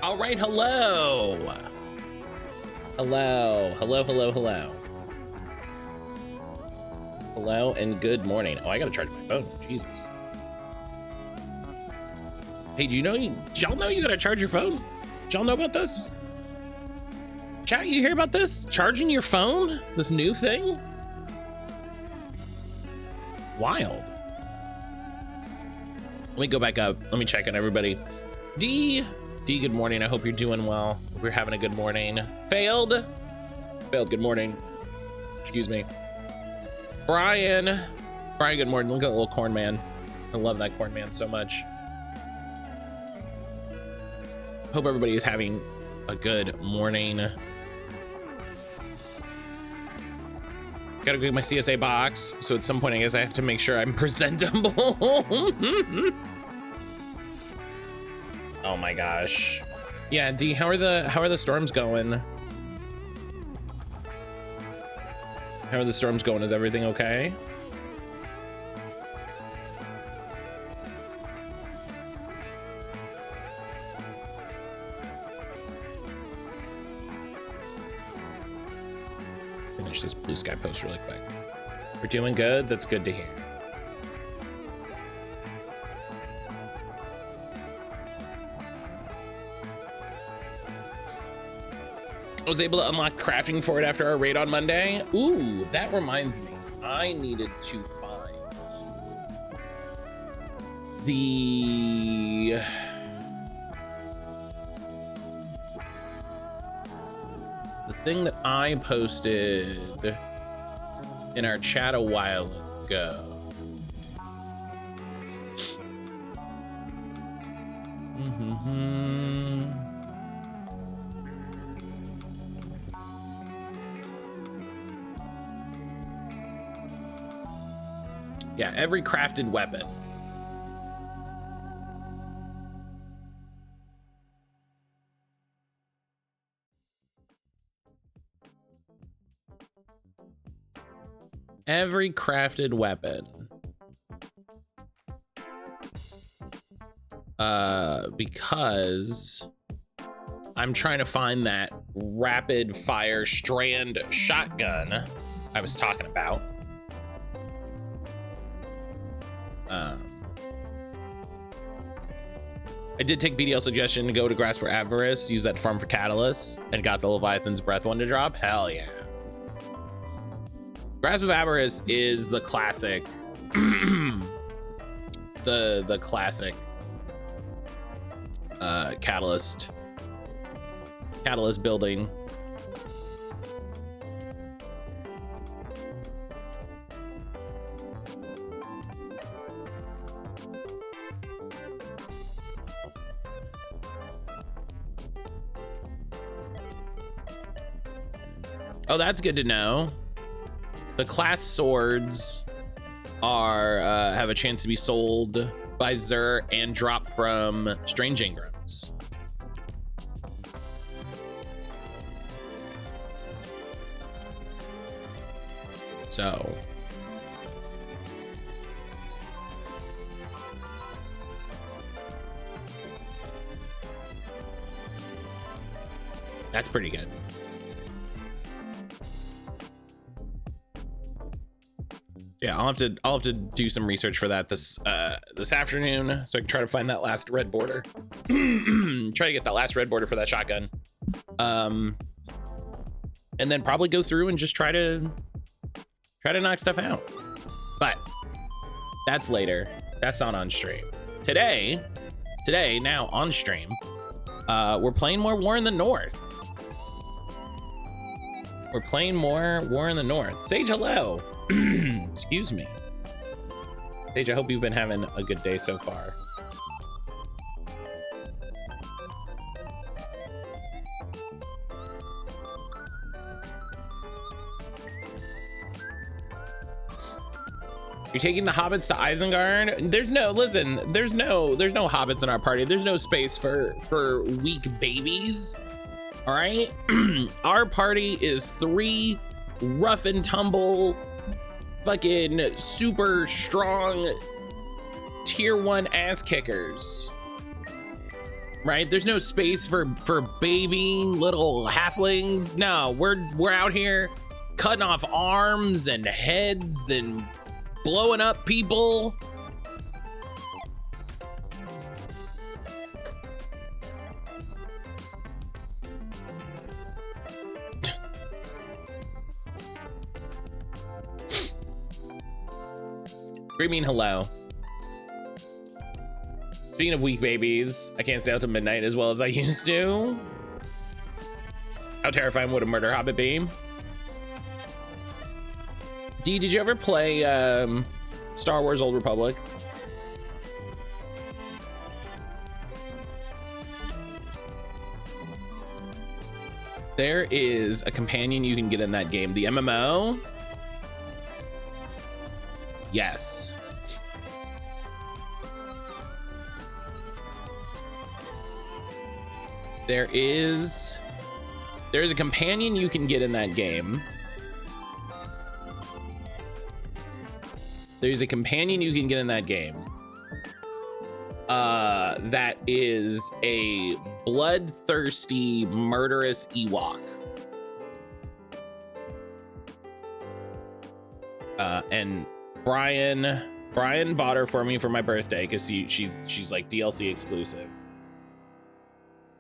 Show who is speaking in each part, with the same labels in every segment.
Speaker 1: All right, hello. Hello, hello, hello, hello. Hello and good morning. Oh, I gotta charge my phone, Jesus. Hey, do y'all know you gotta charge your phone? Did y'all know about this? Chat, you hear about this? Charging your phone? This new thing? Wild. Let me go back up. Let me check on everybody. D, good morning. I hope you're doing well. Hope you're having a good morning. Failed, good morning. Excuse me. Brian, good morning. Look at that little corn man. I love that corn man so much. Hope everybody is having a good morning. Gotta go get my CSA box, so at some point I guess I have to make sure I'm presentable. Oh my gosh. Yeah, D, how are the storms going? How are the storms going? Is everything okay? Finish this blue sky post really quick. We're doing good. That's good to hear. I was able to unlock crafting for it after our raid on Monday. Ooh, that reminds me. I needed to find the thing that I posted in our chat a while ago. Yeah, every crafted weapon. Every crafted weapon. Because I'm trying to find that rapid fire strand shotgun I was talking about. I did take BDL suggestion to go to Grasp for Avarice, use that farm for Catalyst, and got the Leviathan's Breath one to drop. Hell yeah. Grasp of Avarice is the classic, the classic Catalyst building. Oh, that's good to know. The class swords are have a chance to be sold by Xur and drop from Strange Ingrams. So that's pretty good. Yeah, I'll have to do some research for that this afternoon, so I can try to find that last red border. Try to get that last red border for that shotgun, and then probably go through and just try to knock stuff out. But that's later. That's not on stream. Today now on stream, we're playing more War in the North. We're playing more War in the North. Sage, hello. Excuse me. Sage, I hope you've been having a good day so far. You're taking the hobbits to Isengard? There's no hobbits in our party. There's no space for weak babies. All right. Our party is 3 rough and tumble, fucking super strong tier 1 ass kickers. right? There's no space for baby little halflings. No, we're out here cutting off arms and heads and blowing up people. Screaming hello. Speaking of weak babies, I can't stay out till midnight as well as I used to. How terrifying would a murder hobbit be? D, did you ever play Star Wars Old Republic? There is a companion you can get in that game. The MMO? Yes. There is a companion you can get in that game. There's a companion you can get in that game. That is a bloodthirsty, murderous Ewok. And Brian bought her for me for my birthday because she's like DLC exclusive.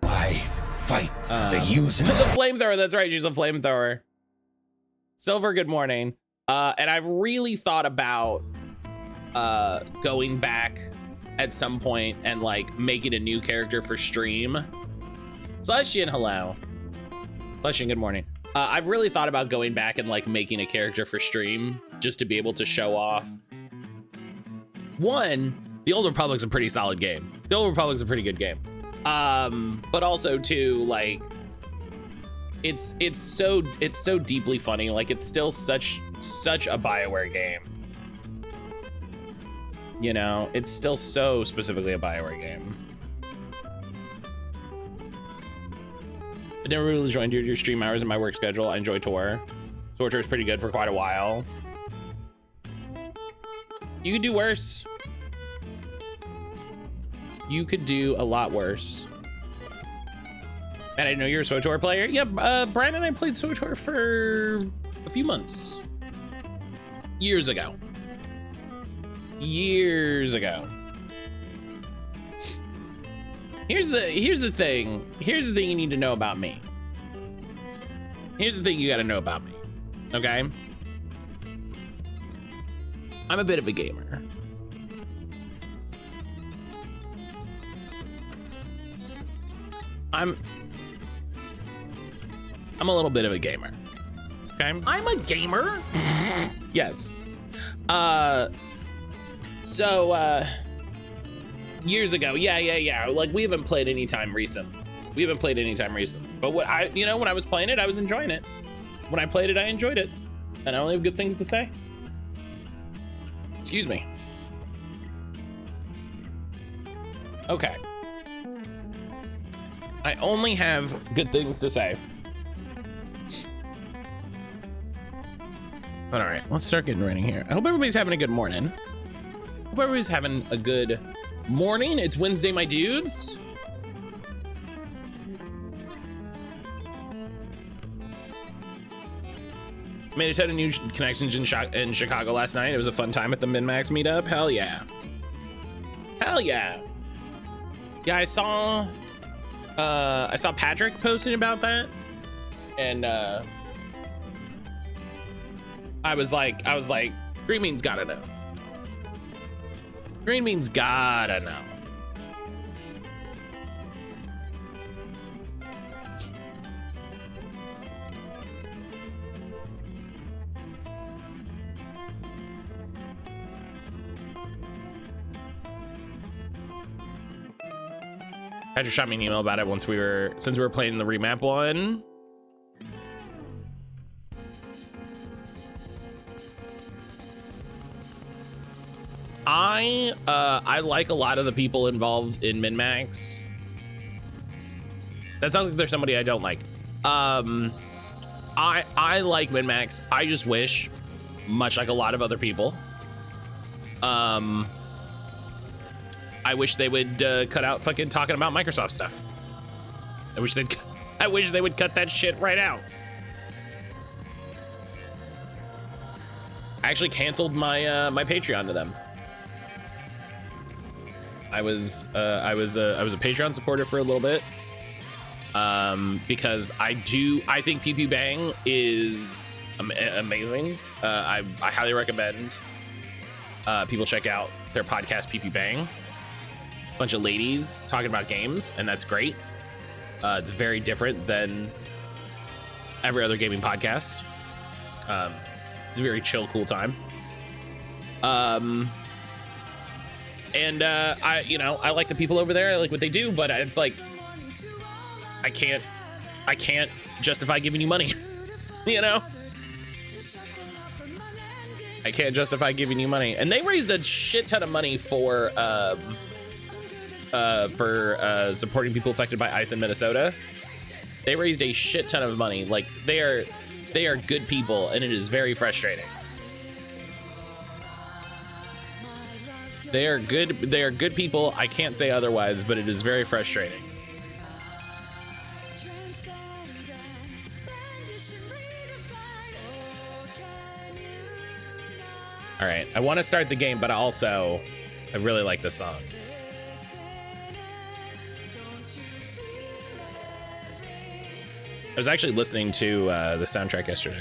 Speaker 2: I fight the user.
Speaker 1: The flamethrower, that's right, she's a flamethrower. Silver, good morning. And I've really thought about going back at some point and like making a new character for stream. Celestian, hello. Celestian, good morning. I've really thought about going back and like making a character for stream just to be able to show off. One, the Old Republic's a pretty solid game. The Old Republic's a pretty good game. But also two, like it's so deeply funny. Like it's still such a BioWare game. You know, it's still so specifically a BioWare game. I never really joined your stream hours in my work schedule. I enjoy Tor. Tor is pretty good for quite a while. You could do worse. You could do a lot worse. And I know you're a SWTOR player. Yeah, Brian and I played SWTOR for a few months. Years ago. Years ago. Here's the thing. Here's the thing you need to know about me. Here's the thing you gotta know about me. Okay? I'm a bit of a gamer. I'm a little bit of a gamer. Okay? I'm a gamer? Yes. So years ago, yeah. Like we haven't played any time recent. But when I was playing it, I was enjoying it. When I played it, I enjoyed it. And I only have good things to say. Excuse me. Okay. I only have good things to say. But all right, let's start getting running here. I hope everybody's having a good morning. Hope everybody's having a good morning. It's Wednesday, my dudes. Made a ton of new connections in Chicago last night. It was a fun time at the Min-Max meetup. Hell yeah. Hell yeah. Yeah, I saw Patrick posting about that. And I was like, Green Bean's gotta know. Green Bean's gotta know. Patrick shot me an email about it since we were playing the remap one. I like a lot of the people involved in Min-Max. That sounds like there's somebody I don't like. I like Min-Max. I just wish, much like a lot of other people, I I wish they would cut out fucking talking about Microsoft stuff. I wish they would cut that shit right out. I actually canceled my my Patreon to them. I was a Patreon supporter for a little bit. Because I think PP Bang is amazing. I highly recommend people check out their podcast PP Bang. Bunch of ladies talking about games, and that's great. It's very different than every other gaming podcast. It's a very chill, cool time. And I like the people over there. I like what they do, but it's like I can't justify giving you money. You know, I can't justify giving you money. And they raised a shit ton of money for supporting people affected by ice in Minnesota. They raised a shit ton of money. Like they are good people, and it is very frustrating. They are good people. I can't say otherwise, but it is very frustrating. All right, I want to start the game, but I really like this song. I was actually listening to the soundtrack yesterday.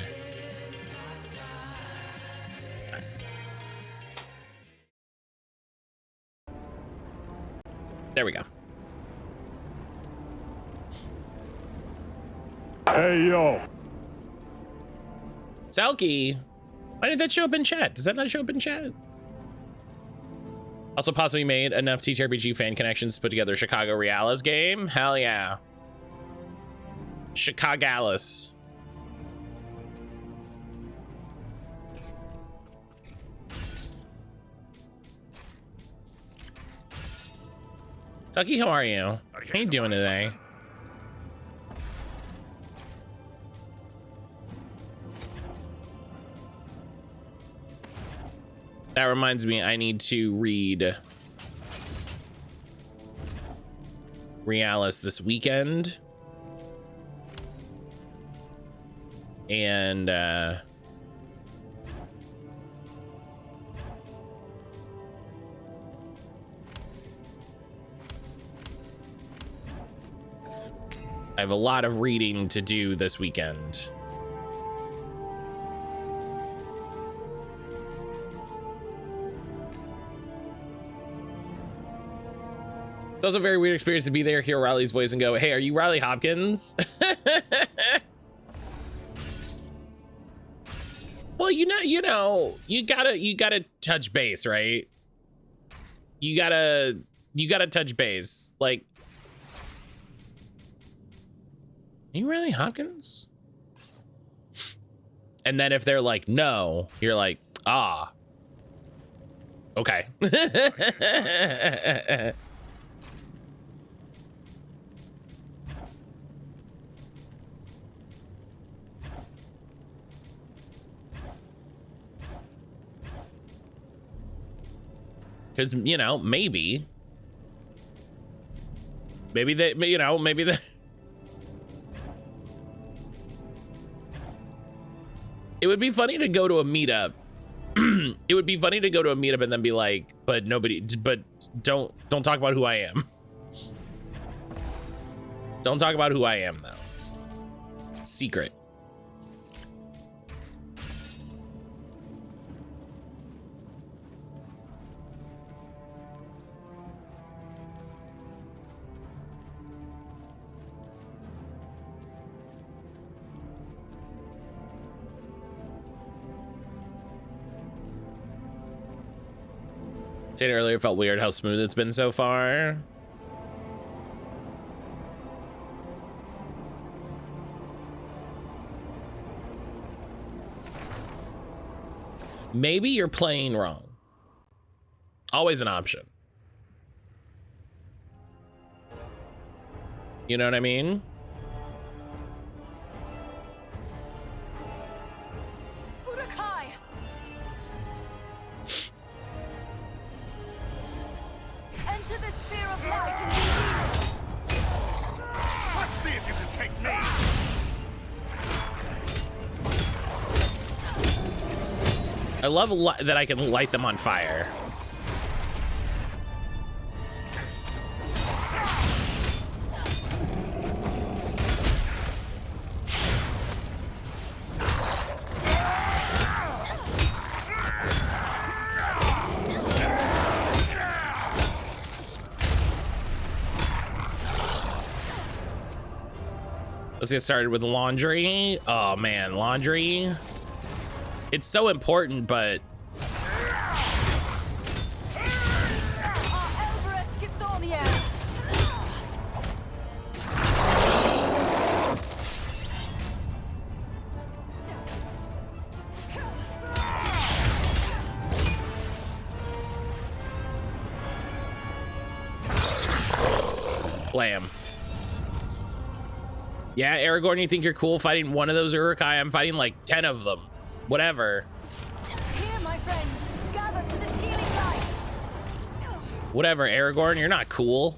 Speaker 1: There we go.
Speaker 3: Hey, yo.
Speaker 1: Selkie, why did that show up in chat? Does that not show up in chat? Also possibly made enough TTRPG fan connections to put together a Chicago Reales game? Hell yeah. Chicagoalis. Selkie, how are you? How you doing today? That reminds me, I need to read Reales this weekend. And I have a lot of reading to do this weekend. It's also a very weird experience to be there, hear Riley's voice, and go, "Hey, are you Riley Hopkins?" Well, you gotta touch base, right? You gotta touch base. Like, are you Riley Hopkins? And then if they're like, no, you're like, ah, okay. Because, maybe they, maybe they, it would be funny to go to a meetup. It would be funny to go to a meetup and then be like, but don't talk about who I am. Don't talk about who I am, though. Secret. Saying earlier, it felt weird how smooth it's been so far. Maybe you're playing wrong. Always an option. You know what I mean?
Speaker 4: Enter the
Speaker 1: love that I can light them on fire. Let's get started with laundry. Oh man, laundry. It's so important, but blam. Yeah, Aragorn, you think you're cool fighting one of those Uruk-hai? I'm fighting like 10 of them. Whatever.
Speaker 3: Here, my friends, gather to this healing light.
Speaker 1: Whatever, Aragorn, you're not cool.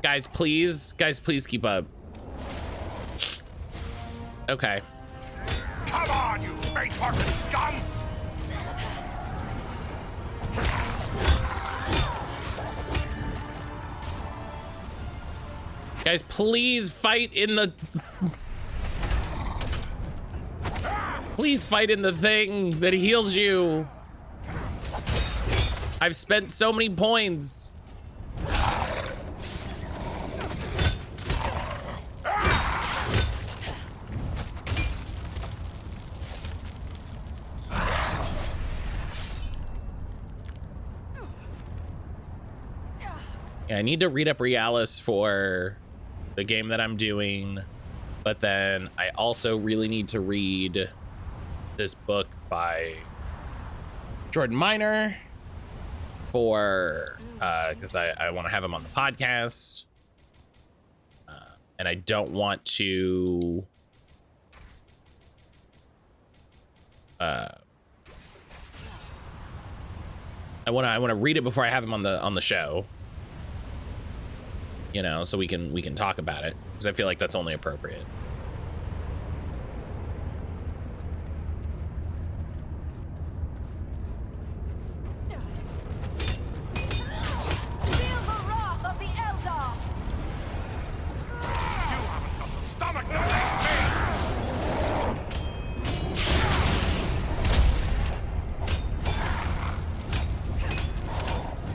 Speaker 1: Guys, please keep up. Okay.
Speaker 2: Come on, you faint-hearted scum!
Speaker 1: Guys, please fight in the... Please fight in the thing that heals you. I've spent so many points. Yeah, I need to read up Realis for the game that I'm doing, but then I also really need to read this book by Jordan Miner for because I want to have him on the podcast, and I don't want to I want to read it before I have him on the show. You know, so we can talk about it, because I feel like that's only appropriate.
Speaker 3: Feel the wrath of the Eldar.
Speaker 2: You haven't got the stomach to face me!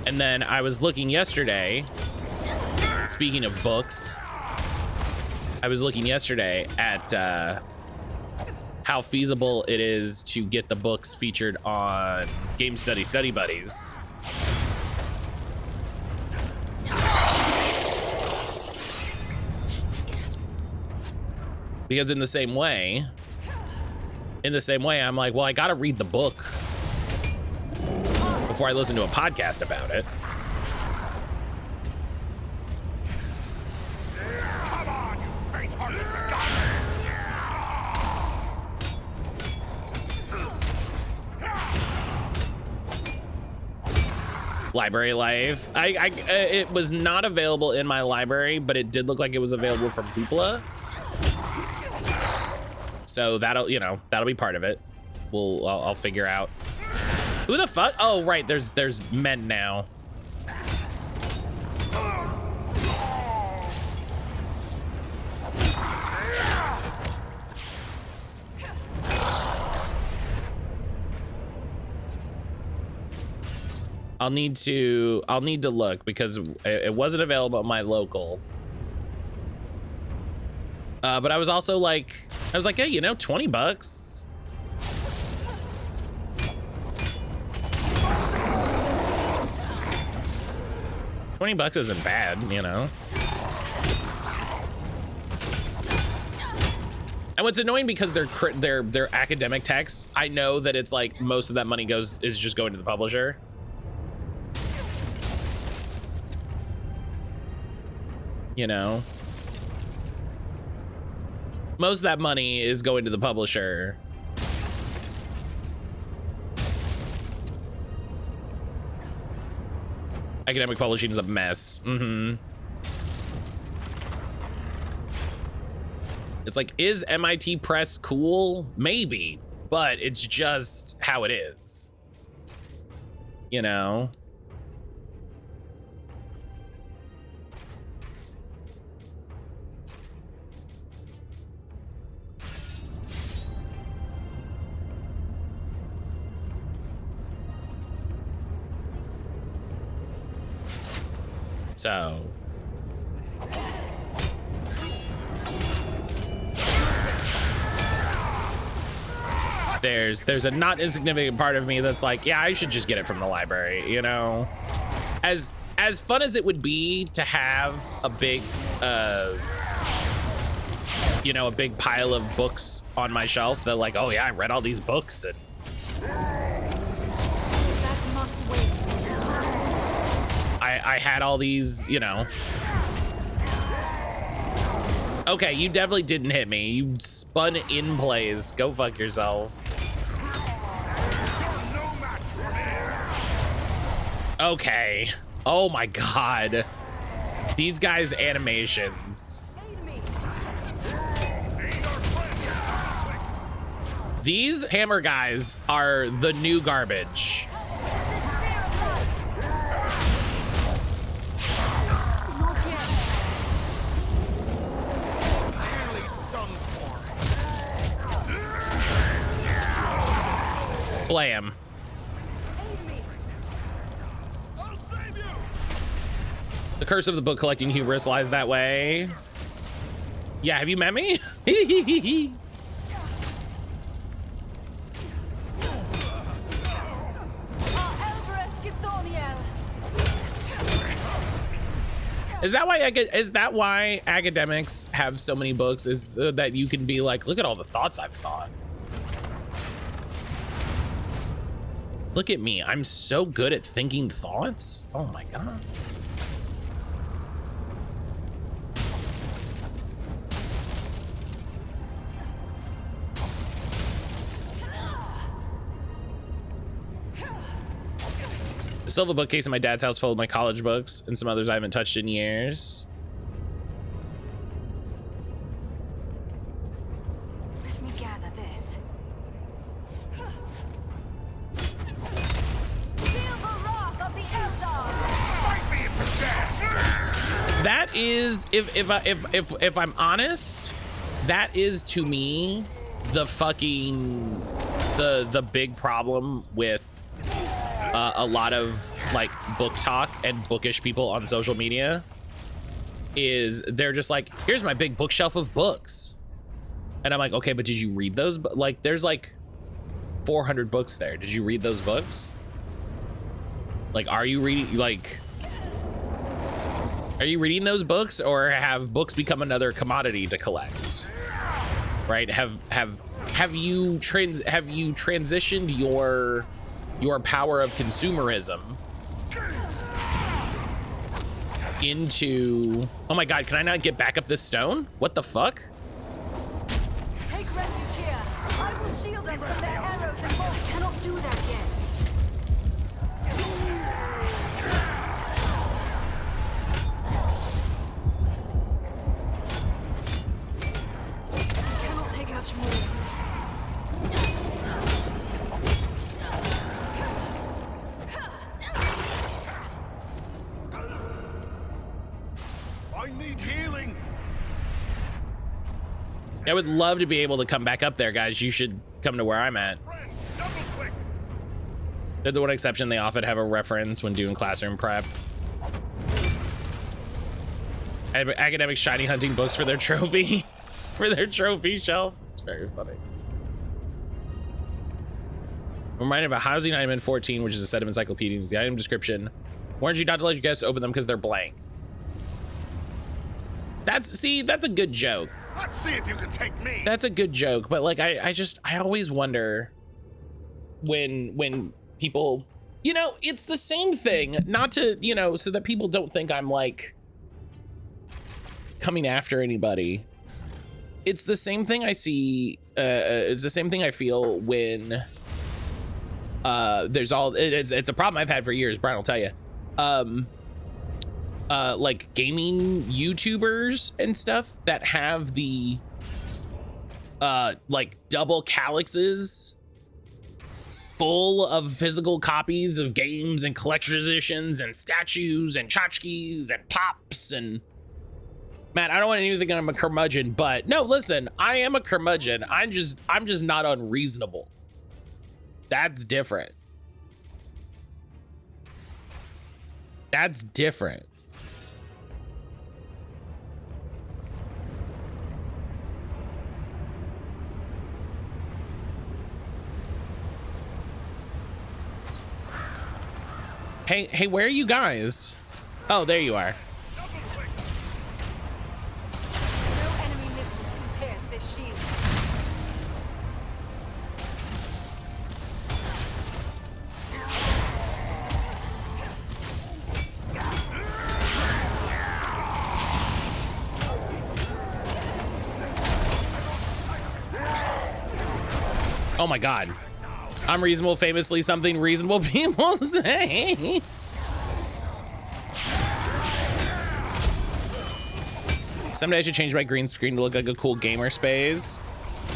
Speaker 1: And then I was looking yesterday, speaking of books, I was looking yesterday at how feasible it is to get the books featured on Game Study Buddies. Because in the same way, I'm like, well, I gotta read the book before I listen to a podcast about it.
Speaker 2: Come on, you faint-hearted scum!
Speaker 1: Library Life. It was not available in my library, but it did look like it was available from Hoopla. So that'll be part of it. I'll figure out. Who the fuck? Oh, right. There's men now. I'll need to look, because it wasn't available at my local. But I was also like, hey, you know, $20. $20 isn't bad, you know. And what's annoying, because they're academic texts, I know that it's like most of that money is just going to the publisher. You know, most of that money is going to the publisher. Academic publishing is a mess. It's like, is MIT Press cool? Maybe, but it's just how it is, you know? So there's a not insignificant part of me that's like, yeah, I should just get it from the library, you know? As fun as it would be to have a big you know, a big pile of books on my shelf that like, oh yeah, I read all these books and
Speaker 3: That must wait.
Speaker 1: I had all these, you know. Okay, you definitely didn't hit me. You spun in place. Go fuck yourself. Okay. Oh my god. These guys' animations.
Speaker 3: Aid me.
Speaker 1: These hammer guys are the new garbage.
Speaker 3: Not yet.
Speaker 1: Blam.
Speaker 3: Aid me.
Speaker 1: The curse of the book collecting hubris lies that way. Yeah, have you met me? Is that why academics have so many books? Is that you can be like, look at all the thoughts I've thought. Look at me. I'm so good at thinking thoughts. Oh my god. I still have a bookcase in my dad's house full of my college books and some others I haven't touched in years.
Speaker 3: Let me gather this. Feel the wrath of the Eldar.
Speaker 2: Fight me to death!
Speaker 1: That is, if I'm honest, that is to me the fucking the big problem with a lot of like book talk and bookish people on social media is they're just like, here's my big bookshelf of books. And I'm like, okay, but did you read those? But like, there's like 400 books there. Did you read those books? Like, are you reading those books, or have books become another commodity to collect? Right? Have you transitioned your power of consumerism into, oh my god, can I not get back up this stone? What the fuck?
Speaker 3: Take refuge here. I will shield us from their arrows and bolts. I cannot do that yet. I cannot take much more.
Speaker 2: I need healing!
Speaker 1: I would love to be able to come back up there, guys. You should come to where I'm at.
Speaker 2: Friend, double click!
Speaker 1: They're the one exception they often have a reference when doing classroom prep. Academics shiny hunting books for their trophy, for their trophy shelf. It's very funny. I'm reminded of a housing item in 14, which is a set of encyclopedias. The item description warns you not to let your guests open them because they're blank. That's a good joke.
Speaker 2: Let's see if you can take me!
Speaker 1: That's a good joke, but like I always wonder when people, you know, it's the same thing, not to, you know, so that people don't think I'm like coming after anybody. It's the same thing I see, it's the same thing I feel when there's all, it's a problem I've had for years, Brian will tell you. Like gaming YouTubers and stuff that have the like double calyxes full of physical copies of games and collector's editions and statues and tchotchkes and pops and... Matt, I don't want anything I'm a curmudgeon, but no, listen, I am a curmudgeon. I'm just not unreasonable. That's different. That's different. Hey, where are you guys? Oh, there you are.
Speaker 3: No enemy missiles can pierce this shield.
Speaker 1: Oh my God. I'm reasonable, famously something reasonable people say. Someday I should change my green screen to look like a cool gamer space.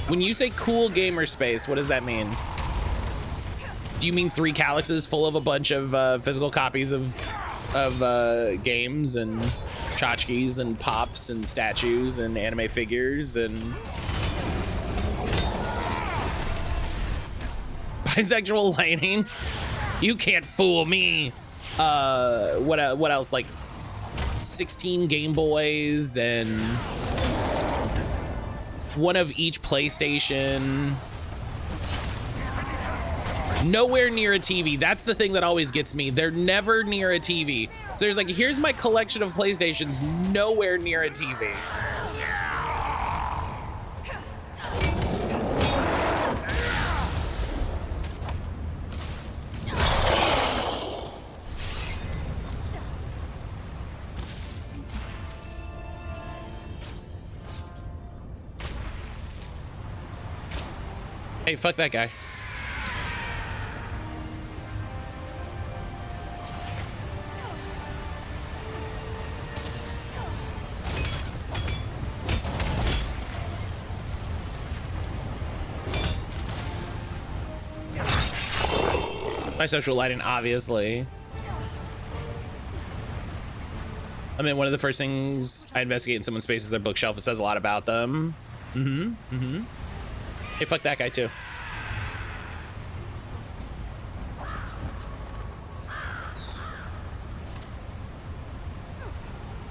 Speaker 1: When you say cool gamer space, what does that mean? Do you mean 3 calyxes full of a bunch of physical copies of games and tchotchkes and pops and statues and anime figures and bisexual lighting? You can't fool me. What else? Like 16 Game Boys and one of each PlayStation. Nowhere near a TV. That's the thing that always gets me. They're never near a TV. So there's like, here's my collection of PlayStations, nowhere near a TV. Hey, fuck that guy. Bisexual lighting, obviously. I mean, one of the first things I investigate in someone's space is their bookshelf. It says a lot about them. Hey, fuck that guy too.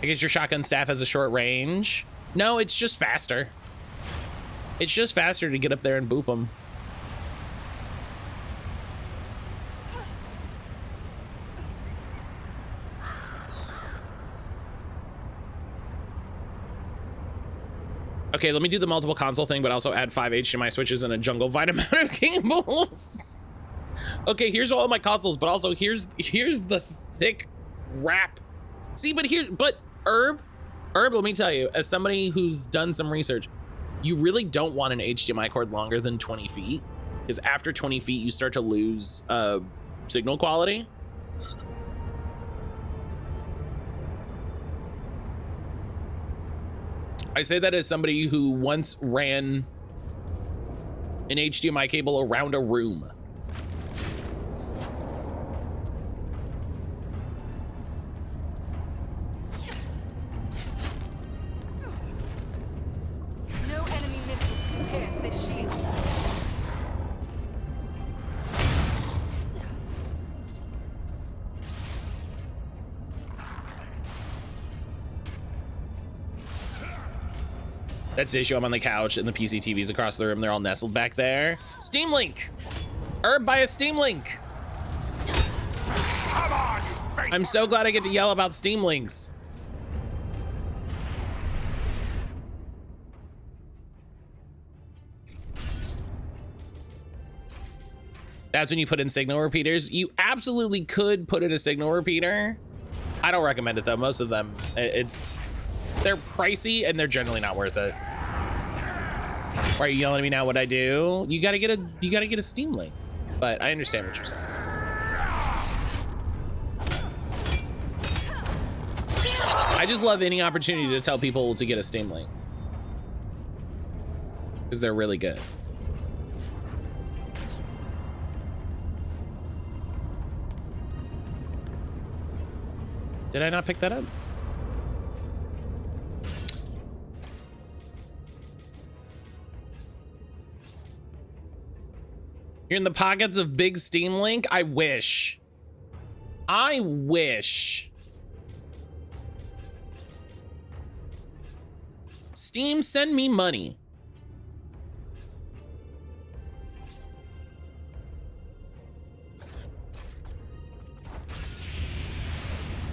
Speaker 1: I guess your shotgun staff has a short range. No, it's just faster. It's just faster to get up there and boop them. Okay, let me do the multiple console thing, but also add 5 HDMI switches and a jungle-wide amount of cables. Okay, here's all my consoles, but also here's the thick wrap. See, but Herb, let me tell you, as somebody who's done some research, you really don't want an HDMI cord longer than 20 feet, because after 20 feet, you start to lose signal quality. I say that as somebody who once ran an HDMI cable around a room.
Speaker 3: No enemy missiles can pierce this shield.
Speaker 1: That's the issue. I'm on the couch and the PC TV's across the room. They're all nestled back there. Steam Link! Herb, buy a Steam Link!
Speaker 2: Come on, you fake.
Speaker 1: I'm so glad I get to yell about Steam Links. That's when you put in signal repeaters. You absolutely could put in a signal repeater. I don't recommend it though. Most of them, they're pricey and they're generally not worth it. Why are you yelling at me now? What I do? You gotta get a Steam Link. But I understand what you're saying. I just love any opportunity to tell people to get a Steam Link, because they're really good. Did I not pick that up? You're in the pockets of Big Steam Link? I wish. I wish. Steam, send me money.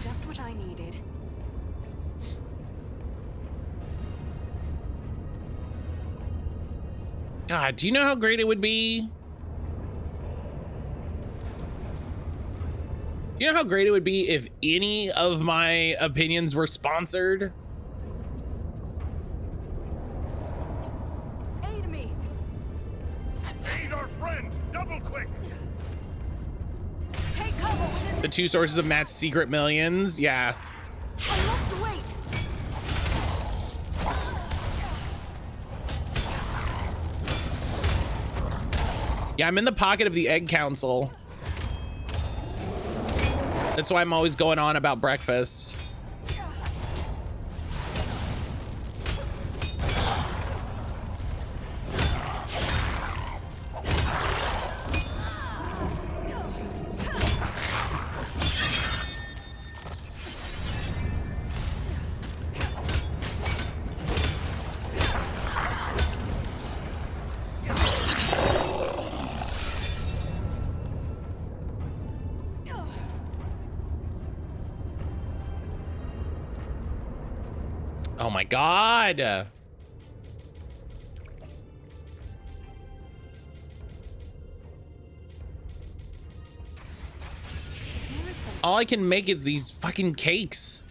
Speaker 3: Just what I needed.
Speaker 1: God, do you know how great it would be? Do you know how great it would be if any of my opinions were sponsored?
Speaker 3: Aid me.
Speaker 2: Aid our friend. Double quick.
Speaker 3: Take cover within
Speaker 1: The two sources of Matt's secret millions. Yeah.
Speaker 3: I must wait.
Speaker 1: Yeah, I'm in the pocket of the Egg Council. That's why I'm always going on about breakfast. Oh my God. All I can make is these fucking cakes.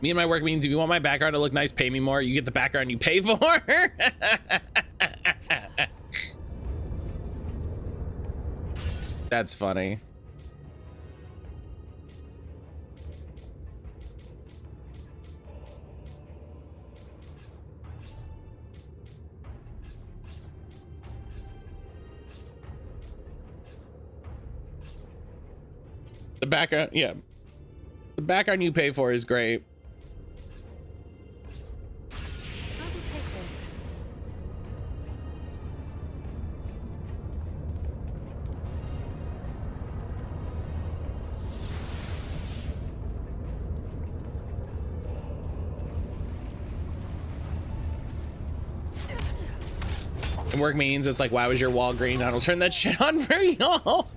Speaker 1: Me and my work means if you want my background to look nice, pay me more. You get the background you pay for. That's funny. The background, yeah. The background you pay for is great.
Speaker 3: I will take this.
Speaker 1: In work meetings, it's like, why was your wall green? I don't turn that shit on for y'all.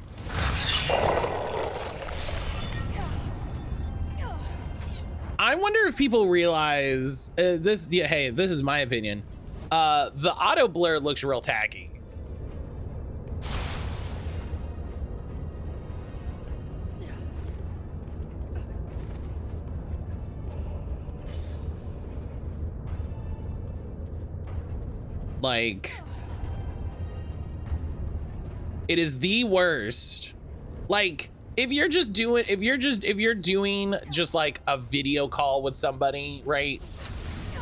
Speaker 1: I wonder if people realize this. Yeah, hey, this is my opinion. The auto blur looks real tacky. Like, it is the worst. Like, if you're doing just like a video call with somebody, right?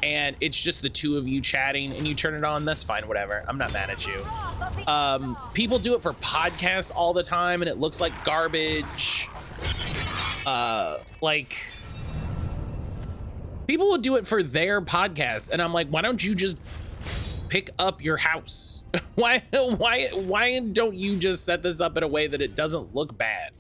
Speaker 1: And it's just the two of you chatting and you turn it on, that's fine, whatever. I'm not mad at you. People do it for podcasts all the time and it looks like garbage. Like, people will do it for their podcasts and I'm like, why don't you just pick up your house? Why don't you just set this up in a way that it doesn't look bad?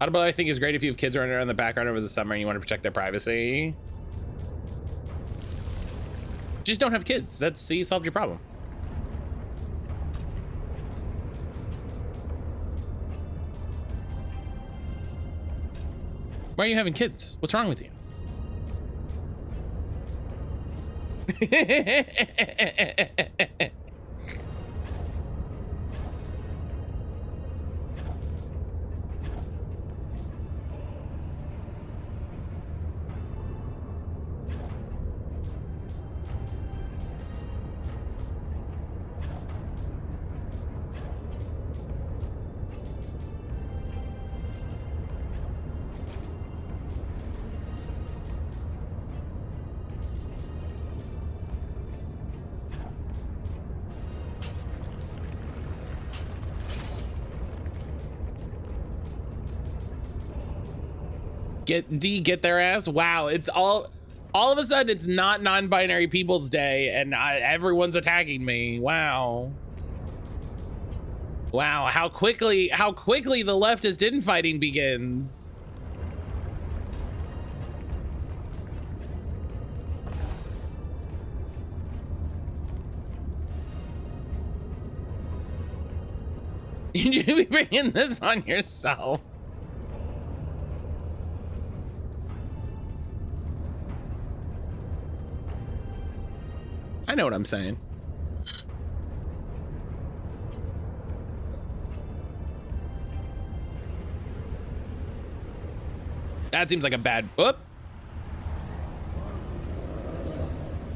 Speaker 1: Audible, I think, is great if you have kids running around in the background over the summer and you want to protect their privacy. Just don't have kids. That's, see, you solved your problem. Why are you having kids? What's wrong with you? get their ass. Wow, it's all of a sudden it's not non-binary people's day and everyone's attacking me. Wow. Wow, how quickly the leftist infighting begins. You need to be bringing this on yourself. I know what I'm saying. That seems like a bad, whoop.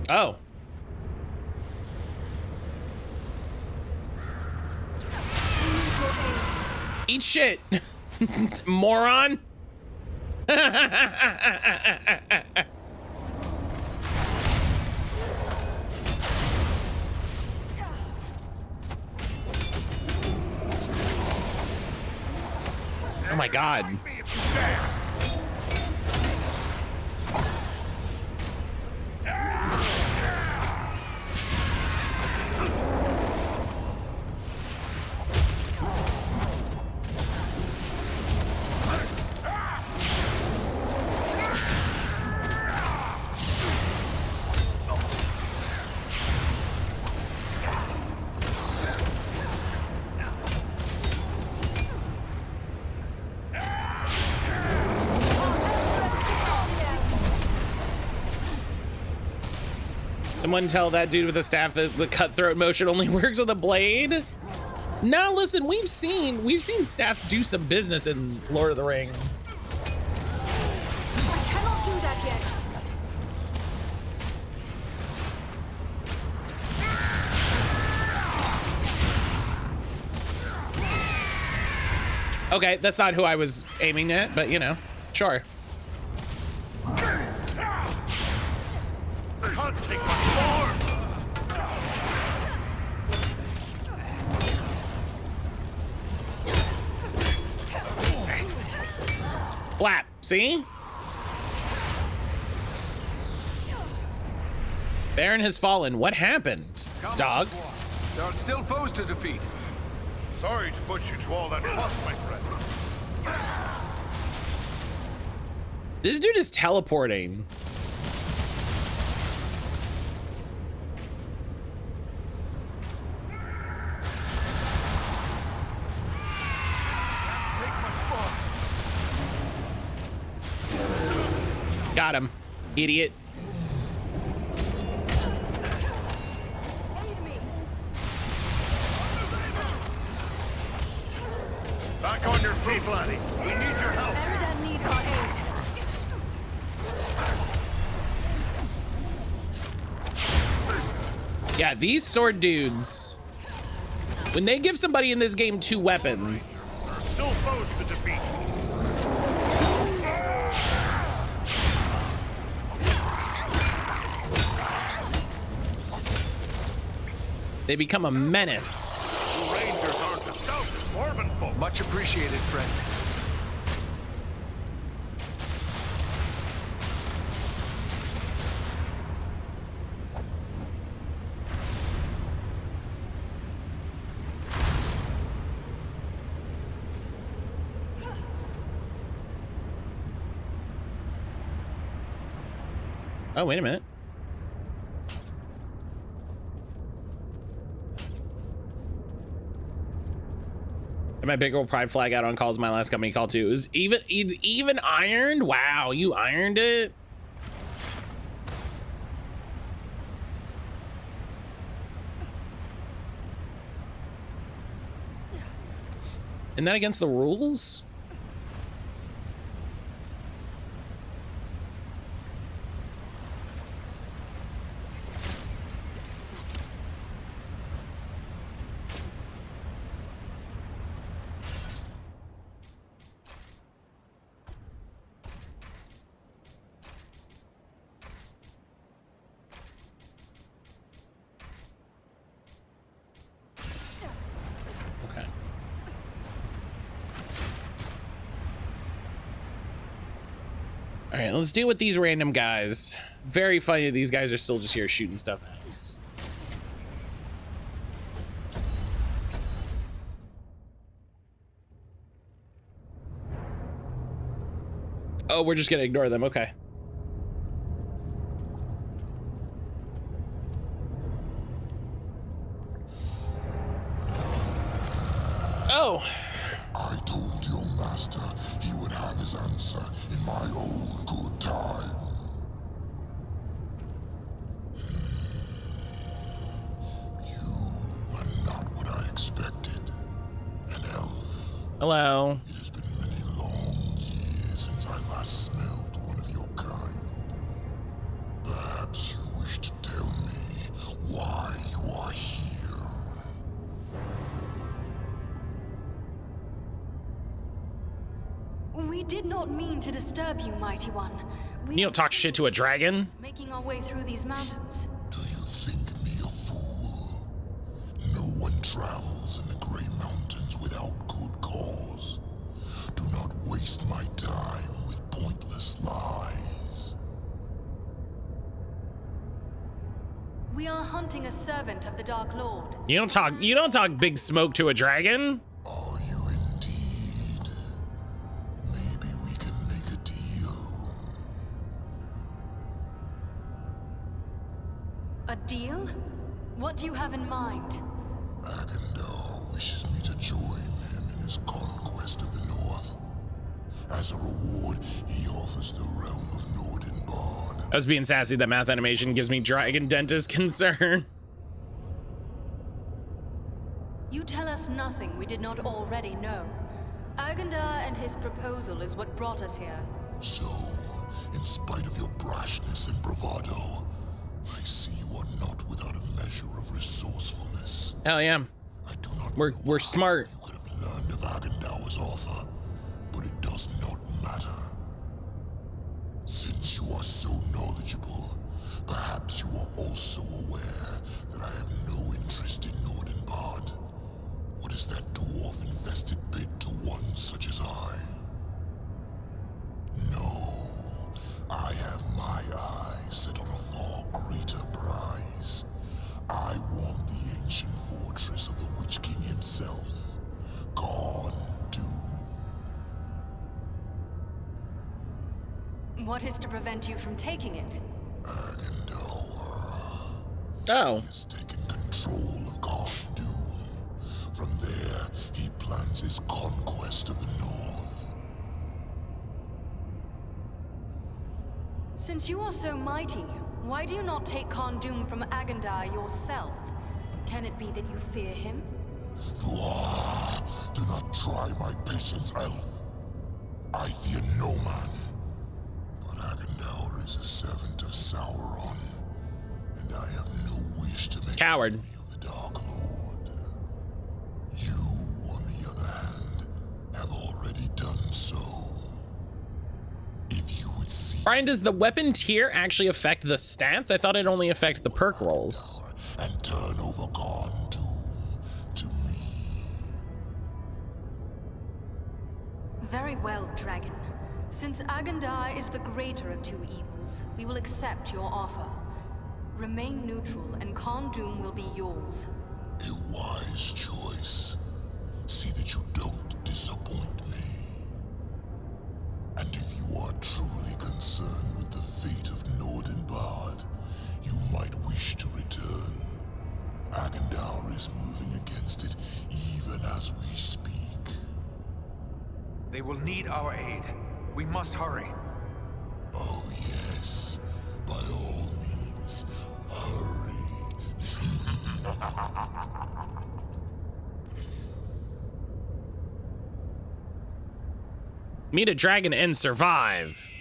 Speaker 1: Oh. Eat shit, moron. Oh my God. Someone tell that dude with the staff that the cutthroat motion only works with a blade. No, listen, we've seen staffs do some business in Lord of the Rings.
Speaker 3: I cannot do that yet.
Speaker 1: Okay, that's not who I was aiming at, but you know, sure.
Speaker 2: Can't take much more.
Speaker 1: Blap, see? Baron has fallen. What happened, dog?
Speaker 4: There are still foes to defeat.
Speaker 2: Sorry to put you to all that fuss, my friend.
Speaker 1: This dude is teleporting. Got him, idiot.
Speaker 3: Aid me.
Speaker 2: Back on your feet, laddie. We need your help.
Speaker 3: Eridan needs our aid.
Speaker 1: Yeah, these sword dudes, when they give somebody in this game 2 weapons,
Speaker 2: There are still foes to defeat.
Speaker 1: they become a menace.
Speaker 2: You Rangers aren't as stout as Dwarven folk.
Speaker 4: Much appreciated, friend.
Speaker 1: Oh, wait a minute. And my big old pride flag out on calls my last company call too. It's even ironed? Wow, you ironed it? Isn't that against the rules? Okay. All right, let's deal with these random guys. Very funny that these guys are still just here shooting stuff at us. Oh, we're just gonna ignore them. Okay. Oh.
Speaker 5: I told your master he would have his answer in my own good time. You are not what I expected. An elf.
Speaker 1: Hello.
Speaker 5: It has been many long years since I last smelled one of your kind. Perhaps you wish to tell me why you are here.
Speaker 3: We did not mean to disturb you, Mighty One.
Speaker 1: You don't talk shit to a dragon.
Speaker 3: Making our way through these mountains.
Speaker 5: Do you think me a fool? No one travels in the Grey Mountains without good cause. Do not waste my time with pointless lies.
Speaker 3: We are hunting a servant of the Dark Lord.
Speaker 1: You don't talk big smoke to a dragon.
Speaker 5: Are you indeed? Maybe we can make a deal.
Speaker 3: A deal? What do you have in mind?
Speaker 5: Agendar wishes me to join him in his conquest of the North. As a reward, he offers the realm of Nordenbard.
Speaker 1: I was being sassy. That math animation gives me dragon dentist concern.
Speaker 3: You tell us nothing we did not already know. Agendar and his proposal is what brought us here.
Speaker 5: So, in spite of your brashness and bravado, I see you are not without a measure of resourcefulness.
Speaker 1: Hell yeah.
Speaker 5: I do not
Speaker 1: We're
Speaker 5: know how
Speaker 1: smart.
Speaker 5: You could have learned of Agendar's offer, but it does not matter. Since you are so knowledgeable, perhaps you are also aware that I have no interest in Nordenbard. What is that dwarf-infested bit to one such as I? No, I have my eyes set on a far greater prize. I want the ancient fortress of the Witch King himself, Gone Doom.
Speaker 3: What is to prevent you from taking it?
Speaker 5: Agendar
Speaker 1: Oh.
Speaker 5: has taken control of Gone Doom. From there, he plans his conquest of the North.
Speaker 3: Since you are so mighty, why do you not take Kondum from Agendar yourself? Can it be that you fear him?
Speaker 5: Do not try my patience, elf. I fear no man. But Agendar is a servant of Sauron, and I have no wish to make
Speaker 1: Coward.
Speaker 5: an enemy of the Dark Lord. You, on the other hand, have already done so. If you would see
Speaker 1: Brian, does the weapon tier actually affect the stats? I thought it only affected the perk rolls.
Speaker 5: and turn over Gone Doom to me.
Speaker 3: Very well, Dragon. Since Agendar is the greater of two evils, we will accept your offer. Remain neutral, and Kondum will be yours.
Speaker 5: A wise choice. See that you don't disappoint me. And if you are truly concerned with the fate of Nordenbard, you might wish to return. Agendar is moving against it even as we speak.
Speaker 4: They will need our aid. We must hurry.
Speaker 5: Oh yes, by all means, hurry.
Speaker 1: Meet a dragon and survive.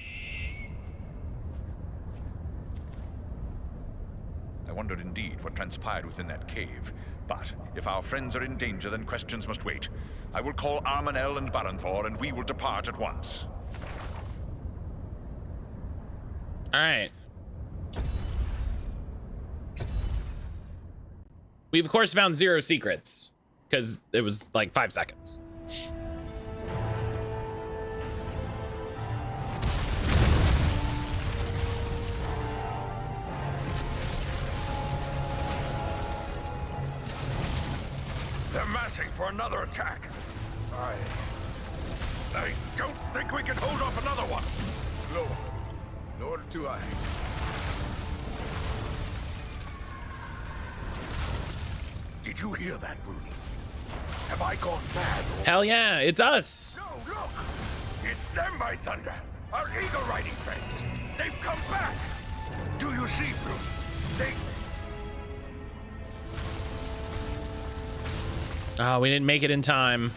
Speaker 2: I wondered indeed what transpired within that cave. But if our friends are in danger, then questions must wait. I will call Armanel and Baranthor, and we will depart at once.
Speaker 1: All right. We've of course found 0 secrets because it was like 5 seconds.
Speaker 2: preparing for another attack. I don't think we can hold off another one.
Speaker 6: No, nor do I.
Speaker 2: Did you hear that, Rudy? Have I gone mad?
Speaker 1: Hell yeah, it's us.
Speaker 2: No, look! It's them, by thunder! Our eagle riding friends! They've come back! Do you see, Bruce? They...
Speaker 1: Oh, we didn't make it in time.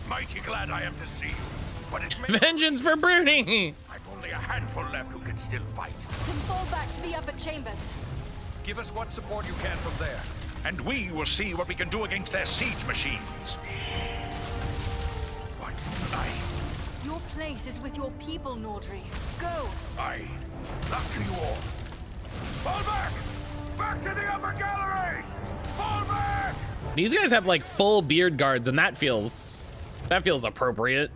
Speaker 2: Mighty glad I am to see you, but it's...
Speaker 1: Vengeance for Bruni!
Speaker 2: I've only a handful left who can still fight.
Speaker 3: Then fall back to the upper chambers.
Speaker 4: Give us what support you can from there.
Speaker 2: And we will see what we can do against their siege machines. What?
Speaker 3: Your place is with your people, Nordri. Go!
Speaker 2: Not to you all. Fall back! Back to the upper galleries! Fall back!
Speaker 1: These guys have like full beard guards, and that feels appropriate.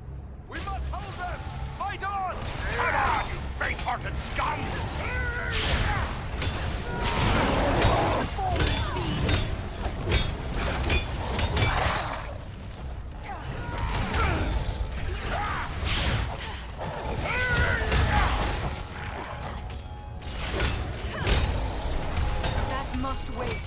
Speaker 4: We must hold them! Fight on!
Speaker 2: Come on, you faint-hearted scum!
Speaker 3: That must wait.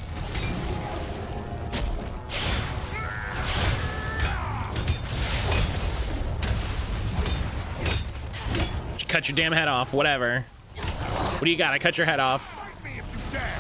Speaker 1: Cut your damn head off, whatever. What do you got? I cut your head off.
Speaker 2: Fight me if you dare!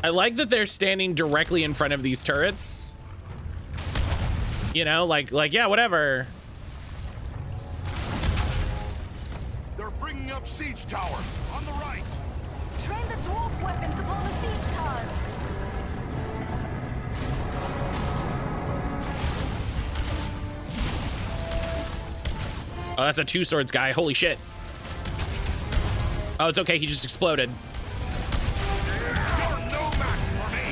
Speaker 1: I like that they're standing directly in front of these turrets. You know, like yeah, whatever.
Speaker 2: They're bringing up siege towers on the right.
Speaker 3: Train the dwarf weapons upon the siege towers.
Speaker 1: Oh, that's a two swords guy. Holy shit. Oh, it's okay. He just exploded.
Speaker 2: You're no match for me.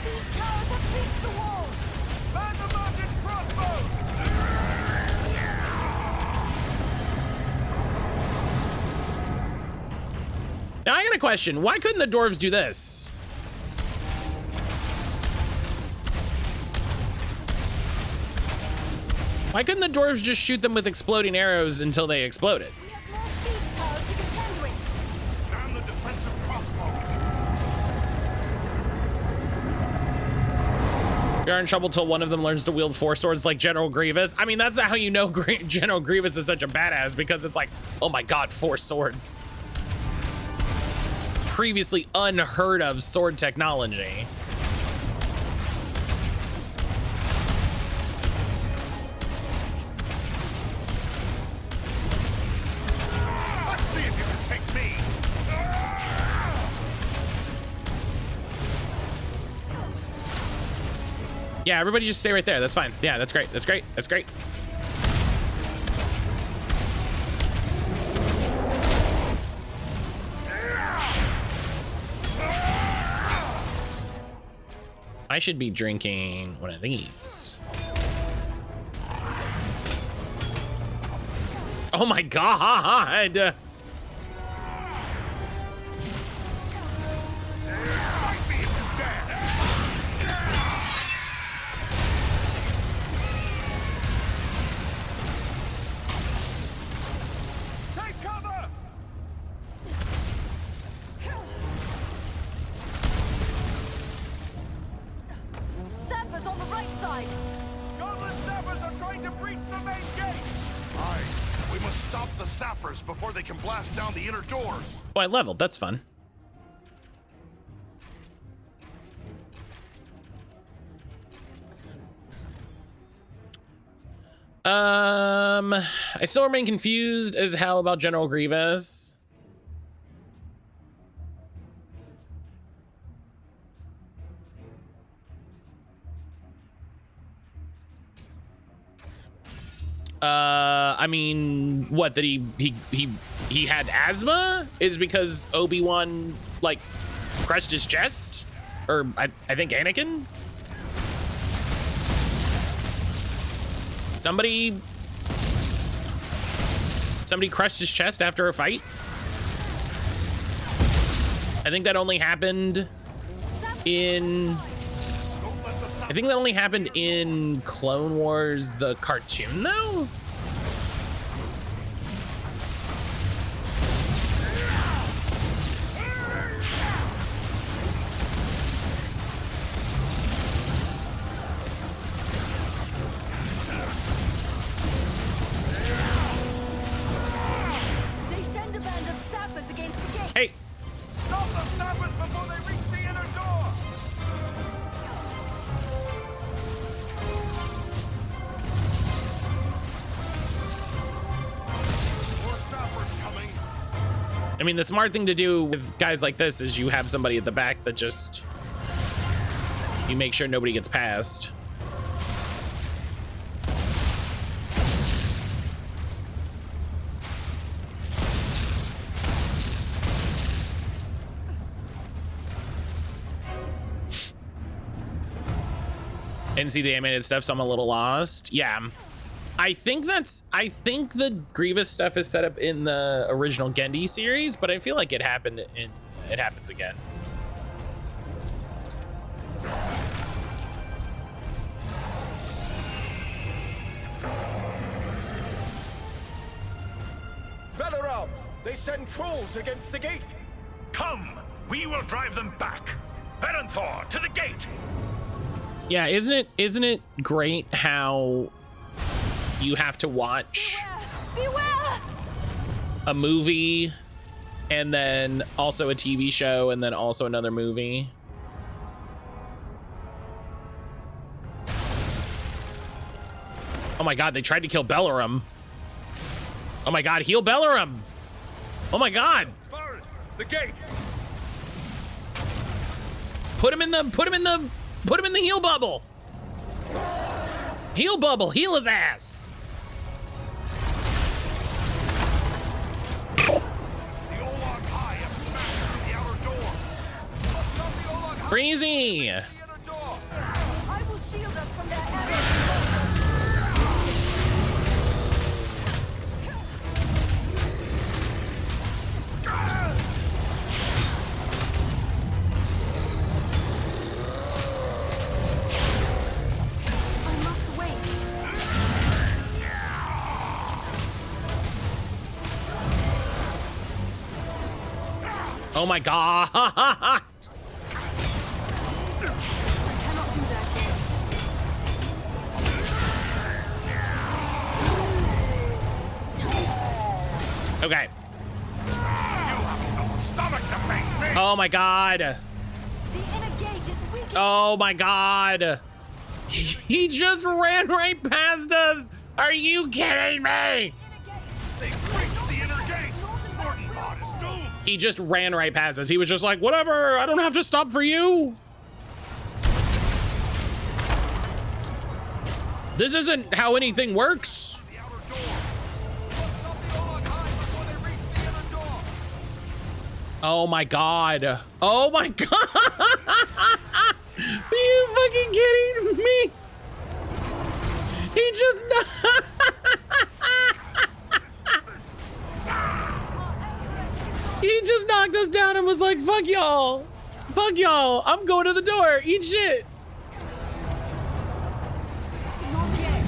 Speaker 3: Siege towers have reached the wall.
Speaker 4: Man the mounted crossbows!
Speaker 1: Now I got a question. Why couldn't the dwarves do this? Why couldn't the dwarves just shoot them with exploding arrows until they exploded?
Speaker 3: We have more siege towers to contend with.
Speaker 2: And the defensive crossbows.
Speaker 1: You're in trouble till one of them learns to wield four swords like General Grievous. I mean, that's how you know General Grievous is such a badass, because it's like, oh my god, four swords. Previously unheard of sword technology.
Speaker 2: Let's see if you can take me.
Speaker 1: Yeah, everybody just stay right there. That's fine. Yeah, that's great. That's great. That's great. I should be drinking one of these. Oh my god!
Speaker 2: Fight me if you dare.
Speaker 4: Take cover!
Speaker 3: Sappers on the right side.
Speaker 4: Gauntlet sappers are trying to breach the main gate!
Speaker 2: Aye, we must stop the
Speaker 6: sappers before they can blast down the inner doors.
Speaker 1: Oh, I leveled. That's fun. I still remain confused as hell about General Grievous. I mean, what, that he had asthma is because Obi-Wan like crushed his chest, or I think Anakin. Somebody crushed his chest after a fight. I think that only happened in Clone Wars, the cartoon, though.
Speaker 3: They send a band of sappers against the gate.
Speaker 1: Hey,
Speaker 4: Stop the sappers before they reach the inner door! More sappers coming.
Speaker 1: I mean, the smart thing to do with guys like this is you have somebody at the back that just, you make sure nobody gets past. Didn't see the animated stuff, so I'm a little lost. Yeah, I think the Grievous stuff is set up in the original Gendy series, but I feel like it happens again.
Speaker 4: Balaram! They send trolls against the gate!
Speaker 2: Come, we will drive them back. Baranthor, to the gate!
Speaker 1: Yeah, isn't it great how you have to watch
Speaker 3: Beware!
Speaker 1: a movie and then also a TV show and then also another movie? Oh my god, they tried to kill Balaram. Oh my god, heal Balaram. Oh my god.
Speaker 4: Forward! The gate!
Speaker 1: Put him in the heal bubble. Heal bubble, heal his ass.
Speaker 6: The Olag High have smashed the outer door.
Speaker 4: Let's stop the Olag High
Speaker 1: Breezy.
Speaker 4: at the inner door!
Speaker 3: I will shield us from their arrows. I must wait.
Speaker 1: Oh my god.
Speaker 3: I cannot do that yet.
Speaker 1: Okay.
Speaker 6: You have no stomach to face me.
Speaker 1: Oh my god.
Speaker 3: The inner gate is weak.
Speaker 1: Oh my god. He just ran right past us. Are you kidding me?
Speaker 6: They breached the inner gate. Mortenbot is doomed.
Speaker 1: He just ran right past us. He was just like, whatever, I don't have to stop for you. This isn't how anything works.
Speaker 6: The outer door.
Speaker 4: Let's stop the Olag High before they reach the inner door!
Speaker 1: Oh my god. Oh my god. Are you fucking kidding me? He just He just knocked us down and was like, fuck y'all. Fuck y'all. I'm going to the door. Eat shit.
Speaker 3: Not yet.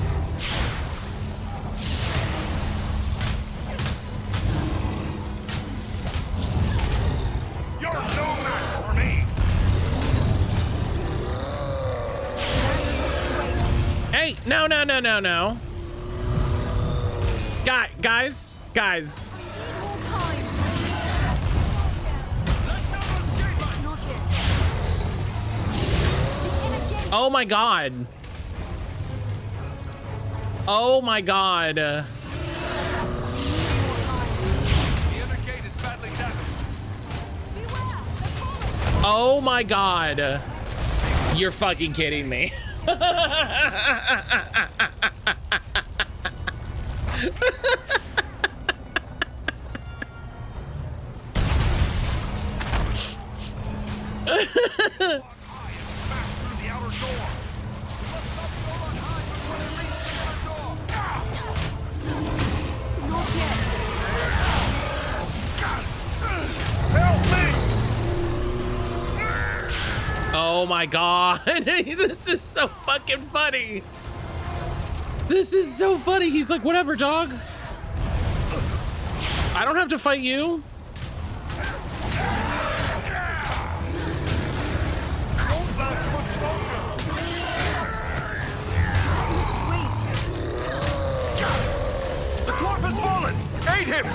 Speaker 6: You're no match for me.
Speaker 1: Hey, no. Guys.
Speaker 3: More time. Not yet. The inner gate.
Speaker 1: Oh my god. Oh my god.
Speaker 4: The inner gate is badly damaged.
Speaker 3: Beware. They're falling.
Speaker 1: Oh my god. You're fucking kidding me.
Speaker 3: Not yet.
Speaker 1: Oh my god. This is so fucking funny. This is so funny. He's like, whatever, dog. I don't have to fight you.
Speaker 6: Don't last much longer.
Speaker 3: Wait.
Speaker 6: The dwarf has fallen. Aid him.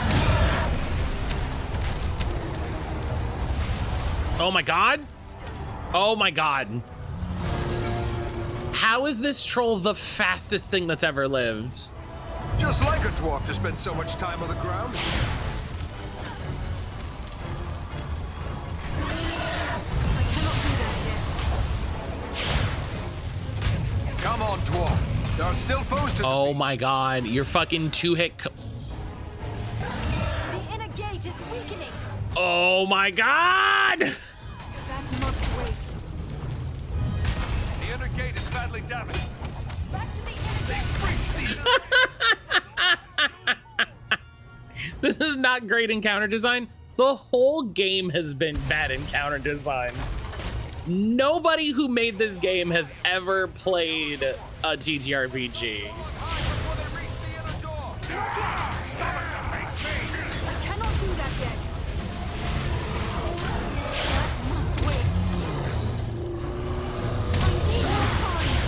Speaker 1: Oh my god. Oh my god. How is this troll the fastest thing that's ever lived?
Speaker 4: Just like a dwarf to spend so much time on the ground.
Speaker 3: I cannot do that yet.
Speaker 4: Come on, dwarf. There are still foes to
Speaker 1: Oh my god. You're fucking two-hit.
Speaker 3: The inner gate is weakening.
Speaker 1: Oh my god.
Speaker 3: That must wait.
Speaker 4: The inner gate is badly damaged.
Speaker 3: Back to the inner gate.
Speaker 1: This is not great encounter design. The whole game has been bad encounter design. Nobody who made this game has ever played a TTRPG.
Speaker 4: Before they reach the inner door.
Speaker 3: Not yet. I cannot do that yet. That must wait. I need more time.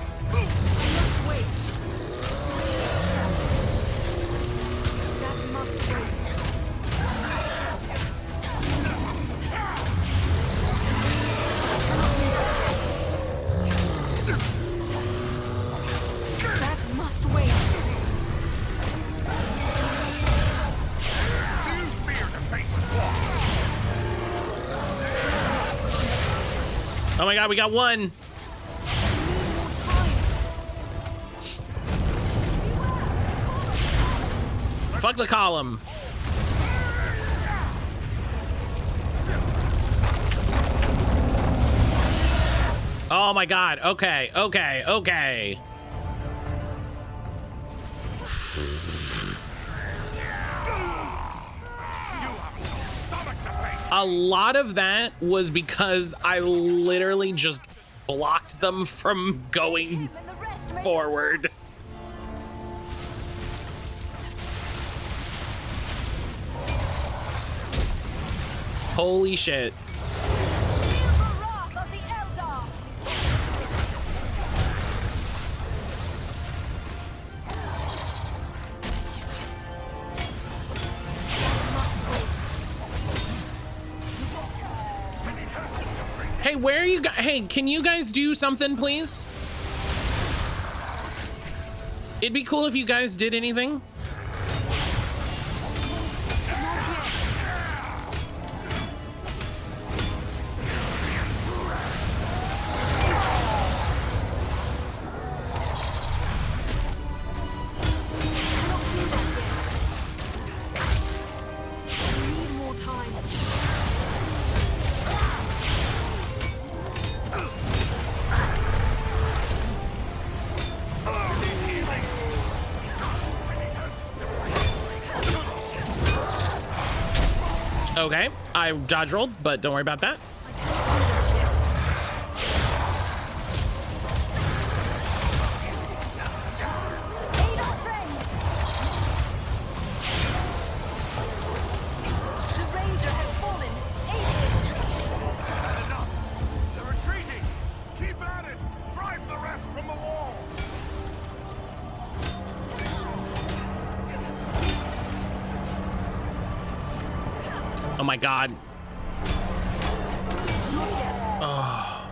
Speaker 3: Must wait. That must wait. That must wait.
Speaker 6: Use fear to face the dwarf.
Speaker 1: Oh my god, we got one. Fuck the column. Oh my god. Okay. A lot of that was because I literally just blocked them from going
Speaker 3: And the rest may
Speaker 1: forward. Holy shit.
Speaker 3: feel the wrath of the Eldar.
Speaker 1: Hey, where are you guys? Hey, can you guys do something, please? It'd be cool if you guys did anything. Okay, I dodge rolled, but don't worry about that.
Speaker 3: Aid our friend. The ranger has fallen. Aid
Speaker 6: Enough. They're retreating. Keep at it. Drive the rest from the wall.
Speaker 1: Oh my god. Oh.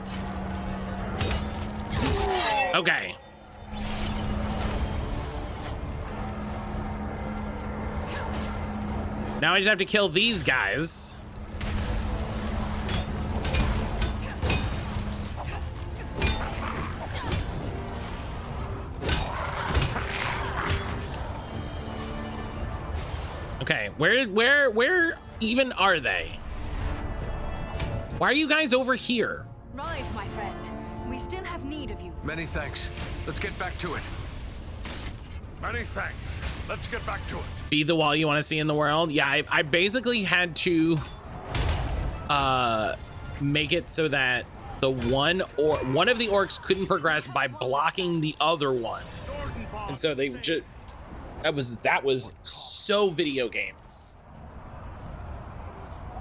Speaker 1: Okay. Now I just have to kill these guys. Okay, where even are they? Why are you guys over here?
Speaker 3: Rise, my friend. We still have need of you.
Speaker 4: Many thanks. Let's get back to it.
Speaker 6: Many thanks. Let's get back to it.
Speaker 1: Be the wall you want to see in the world. Yeah, I basically had to make it so that the one of the orcs couldn't progress by blocking the other one. And so they just that was so video games.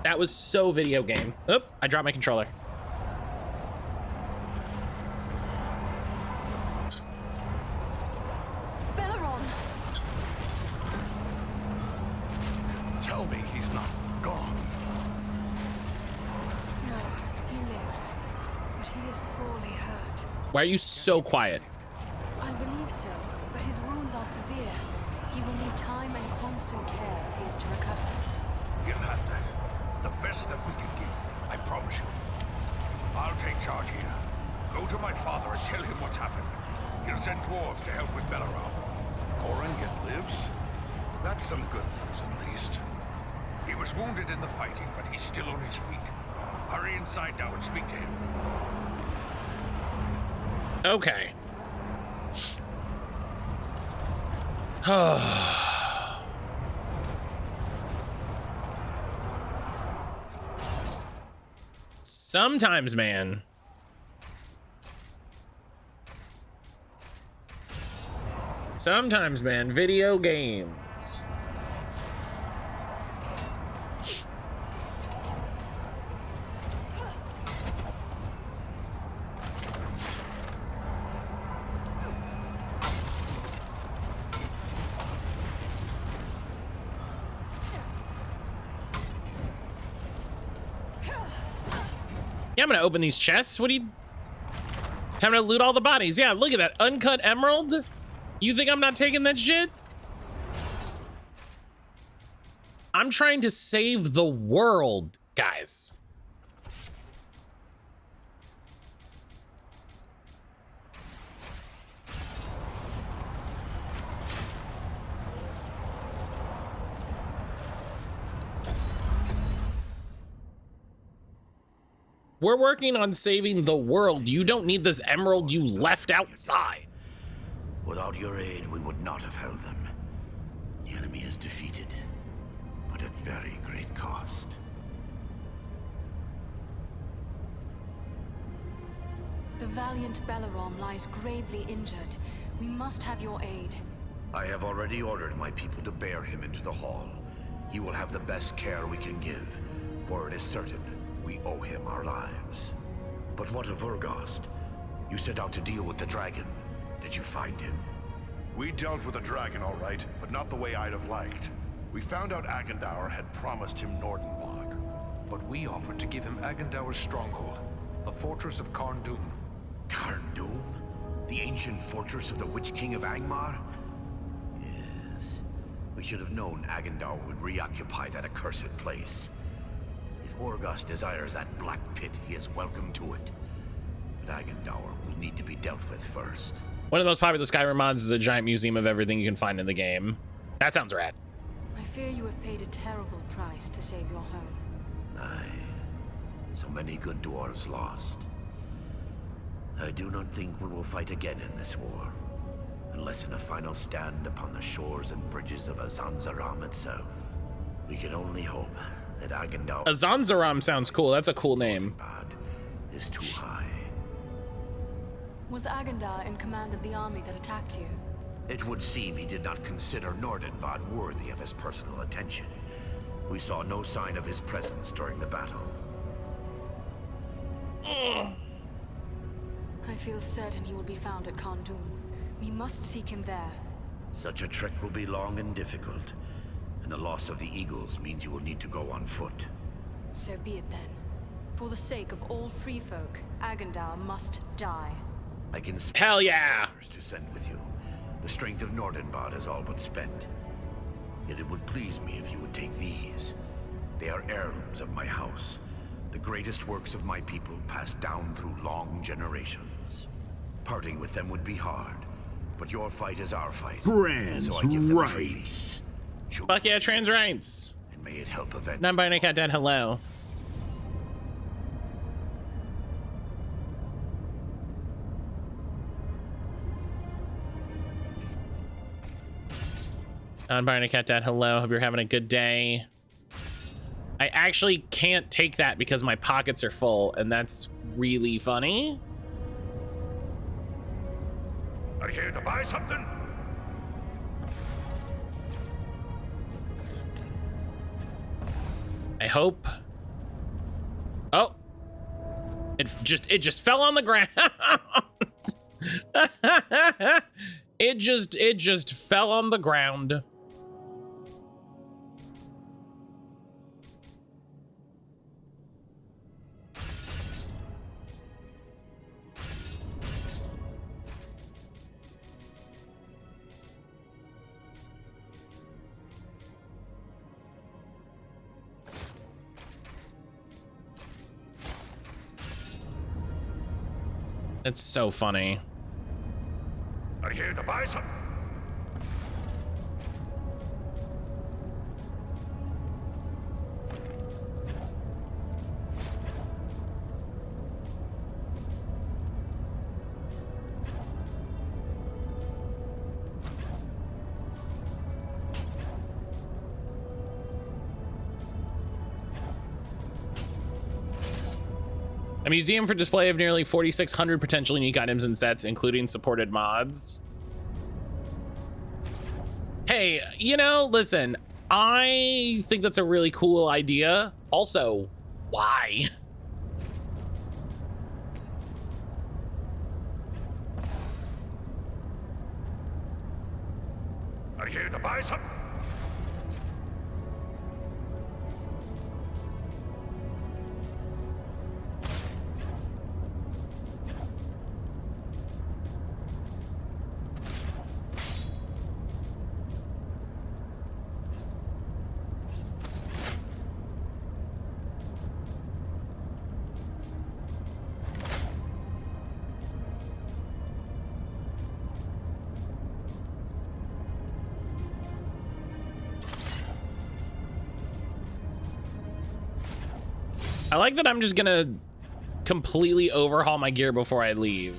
Speaker 1: That was so video game. Oop, I dropped my controller.
Speaker 3: Belleron!
Speaker 6: Tell me he's not gone.
Speaker 3: No, he lives. But he is sorely hurt.
Speaker 1: Why are you so quiet?
Speaker 3: I believe so, but his wounds are severe. He will need time and constant care if he is to recover.
Speaker 6: You'll have that. The best that we can give. I promise you. I'll take charge here. Go to my father and tell him what's happened. He'll send dwarves to help with Belleron. Corin yet lives? That's some good news, at least. He was wounded in the fighting, but he's still on his feet. Hurry inside now and speak to him.
Speaker 1: Okay. Sometimes, man. Sometimes, man, video games. Yeah, I'm gonna open these chests. What do you... Time to loot all the bodies. Yeah, look at that. Uncut emerald. You think I'm not taking that shit? I'm trying to save the world, guys. We're working on saving the world. You don't need this emerald you left outside.
Speaker 7: Without your aid, we would not have held them. The enemy is defeated, but at very great cost.
Speaker 3: The valiant Belleron lies gravely injured. We must have your aid.
Speaker 7: I have already ordered my people to bear him into the hall. He will have the best care we can give, for it is certain we owe him our lives. But what of Urgast? You set out to deal with the dragon. Did you find him?
Speaker 6: We dealt with the dragon, all right, but not the way I'd have liked. We found out Agendaur had promised him Nordenbog.
Speaker 4: But we offered to give him Agendaur's stronghold, the fortress of Carn-dûm.
Speaker 7: Carn-dûm? The ancient fortress of the Witch King of Angmar? Yes. We should have known Agendaur would reoccupy that accursed place. If Urgast desires that black pit, he is welcome to it. But Agendaur will need to be dealt with first.
Speaker 1: One of the most popular Skyrim mods is a giant museum of everything you can find in the game. That sounds rad.
Speaker 3: I fear you have paid a terrible price to save your home.
Speaker 7: Aye. So many good dwarves lost. I do not think we will fight again in this war. Unless in a final stand upon the shores and bridges of Azanzaram itself. We can only hope that Agendaur...
Speaker 1: Azanzaram sounds cool. That's a cool name.
Speaker 7: ...is too high.
Speaker 3: Was Agendaur in command of the army that attacked you?
Speaker 7: It would seem he did not consider Nordenbad worthy of his personal attention. We saw no sign of his presence during the battle.
Speaker 3: I feel certain he will be found at Carn-dûm. We must seek him there.
Speaker 7: Such a trek will be long and difficult. and the loss of the Eagles means you will need to go on foot.
Speaker 3: So be it then. For the sake of all free folk, Agendar must die.
Speaker 7: I can
Speaker 1: Hell yeah!
Speaker 7: to send with you. The strength of Nordenbad is all but spent. Yet it would please me if you would take these. They are heirlooms of my house. The greatest works of my people passed down through long generations. Parting with them would be hard, but your fight is our fight.
Speaker 5: Trans
Speaker 7: so I give them
Speaker 5: rights.
Speaker 1: Fuck yeah, trans rights.
Speaker 7: And may it help avenge.
Speaker 1: Non-binary cat dad, hello. Non-binary cat dad, hello. Hope you're having a good day. I actually can't take that because my pockets are full, and that's really funny.
Speaker 6: Are you here to buy something?
Speaker 1: I hope. Oh, it just fell on the ground. it just fell on the ground. It's so funny.
Speaker 6: Are you here to buy something?
Speaker 1: A museum for display of nearly 4,600 potential unique items and sets, including supported mods. Hey, you know, listen, I think that's a really cool idea. Also, why?
Speaker 6: Are you here to buy something?
Speaker 1: I like that I'm just gonna completely overhaul my gear before I leave.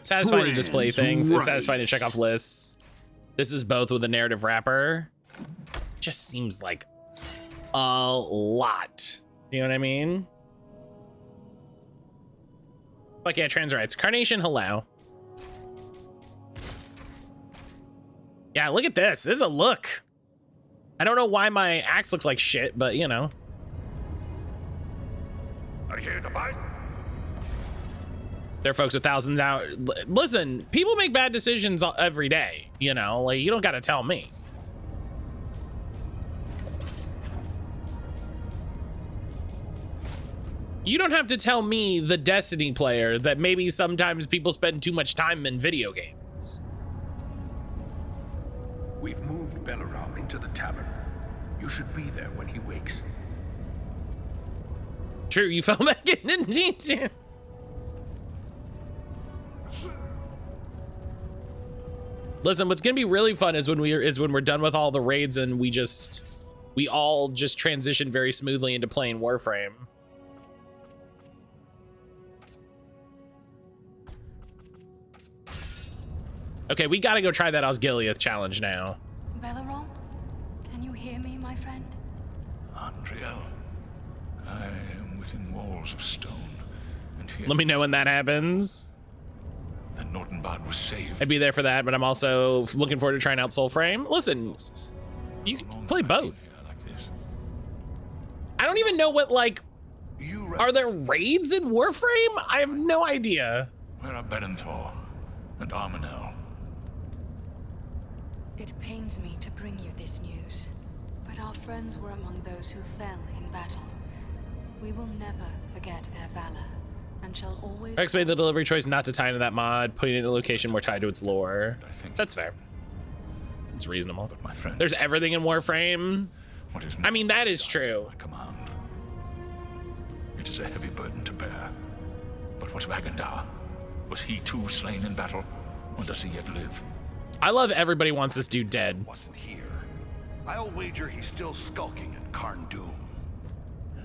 Speaker 1: Satisfying to display things, it's satisfying to check off lists. This is both with a narrative wrapper. Just seems like a lot. You know what I mean? Fuck yeah, trans rights. Carnation, hello. Yeah, look at this. This is a look. I don't know why my axe looks like shit, but you know.
Speaker 6: Are you here to buy?
Speaker 1: There are folks with thousands out. Listen, people make bad decisions every day, you know, like you don't got to tell me. You don't have to tell me, the Destiny player, that maybe sometimes people spend too much time in video games.
Speaker 6: We've moved Belaram into the tavern. You should be there when he wakes.
Speaker 1: True, you fell back in, didn't you? Listen, what's gonna be really fun is when we're done with all the raids and we all just transition very smoothly into playing Warframe. Okay, we gotta go try that Osgiliath challenge now.
Speaker 3: Belaram, can you hear me, my friend?
Speaker 6: Andriel, I am within walls of stone, and here
Speaker 1: Let me know when that happens.
Speaker 6: the Nordenbad was saved.
Speaker 1: I'd be there for that, but I'm also looking forward to trying out Soulframe. Listen, you can play both.
Speaker 6: Like this.
Speaker 1: I don't even know what, like, Are there raids in Warframe? I have no idea.
Speaker 2: Where are Baranthor and Armanel?
Speaker 3: It pains me to bring you this news, but our friends were among those who fell in battle. We will never forget their valor, and shall always...
Speaker 1: Rex made the delivery choice not to tie into that mod, putting it in a location more tied to its lore. That's fair. It's reasonable.
Speaker 2: But my friend,
Speaker 1: there's everything in Warframe.
Speaker 2: What is
Speaker 1: I mean, that is true.
Speaker 2: my command? It is a heavy burden to bear. But what of Agandar? Was he too slain in battle, or does he yet live?
Speaker 1: I love everybody wants this dude dead.
Speaker 8: Wasn't here. I'll wager he's still skulking in Karn Doom.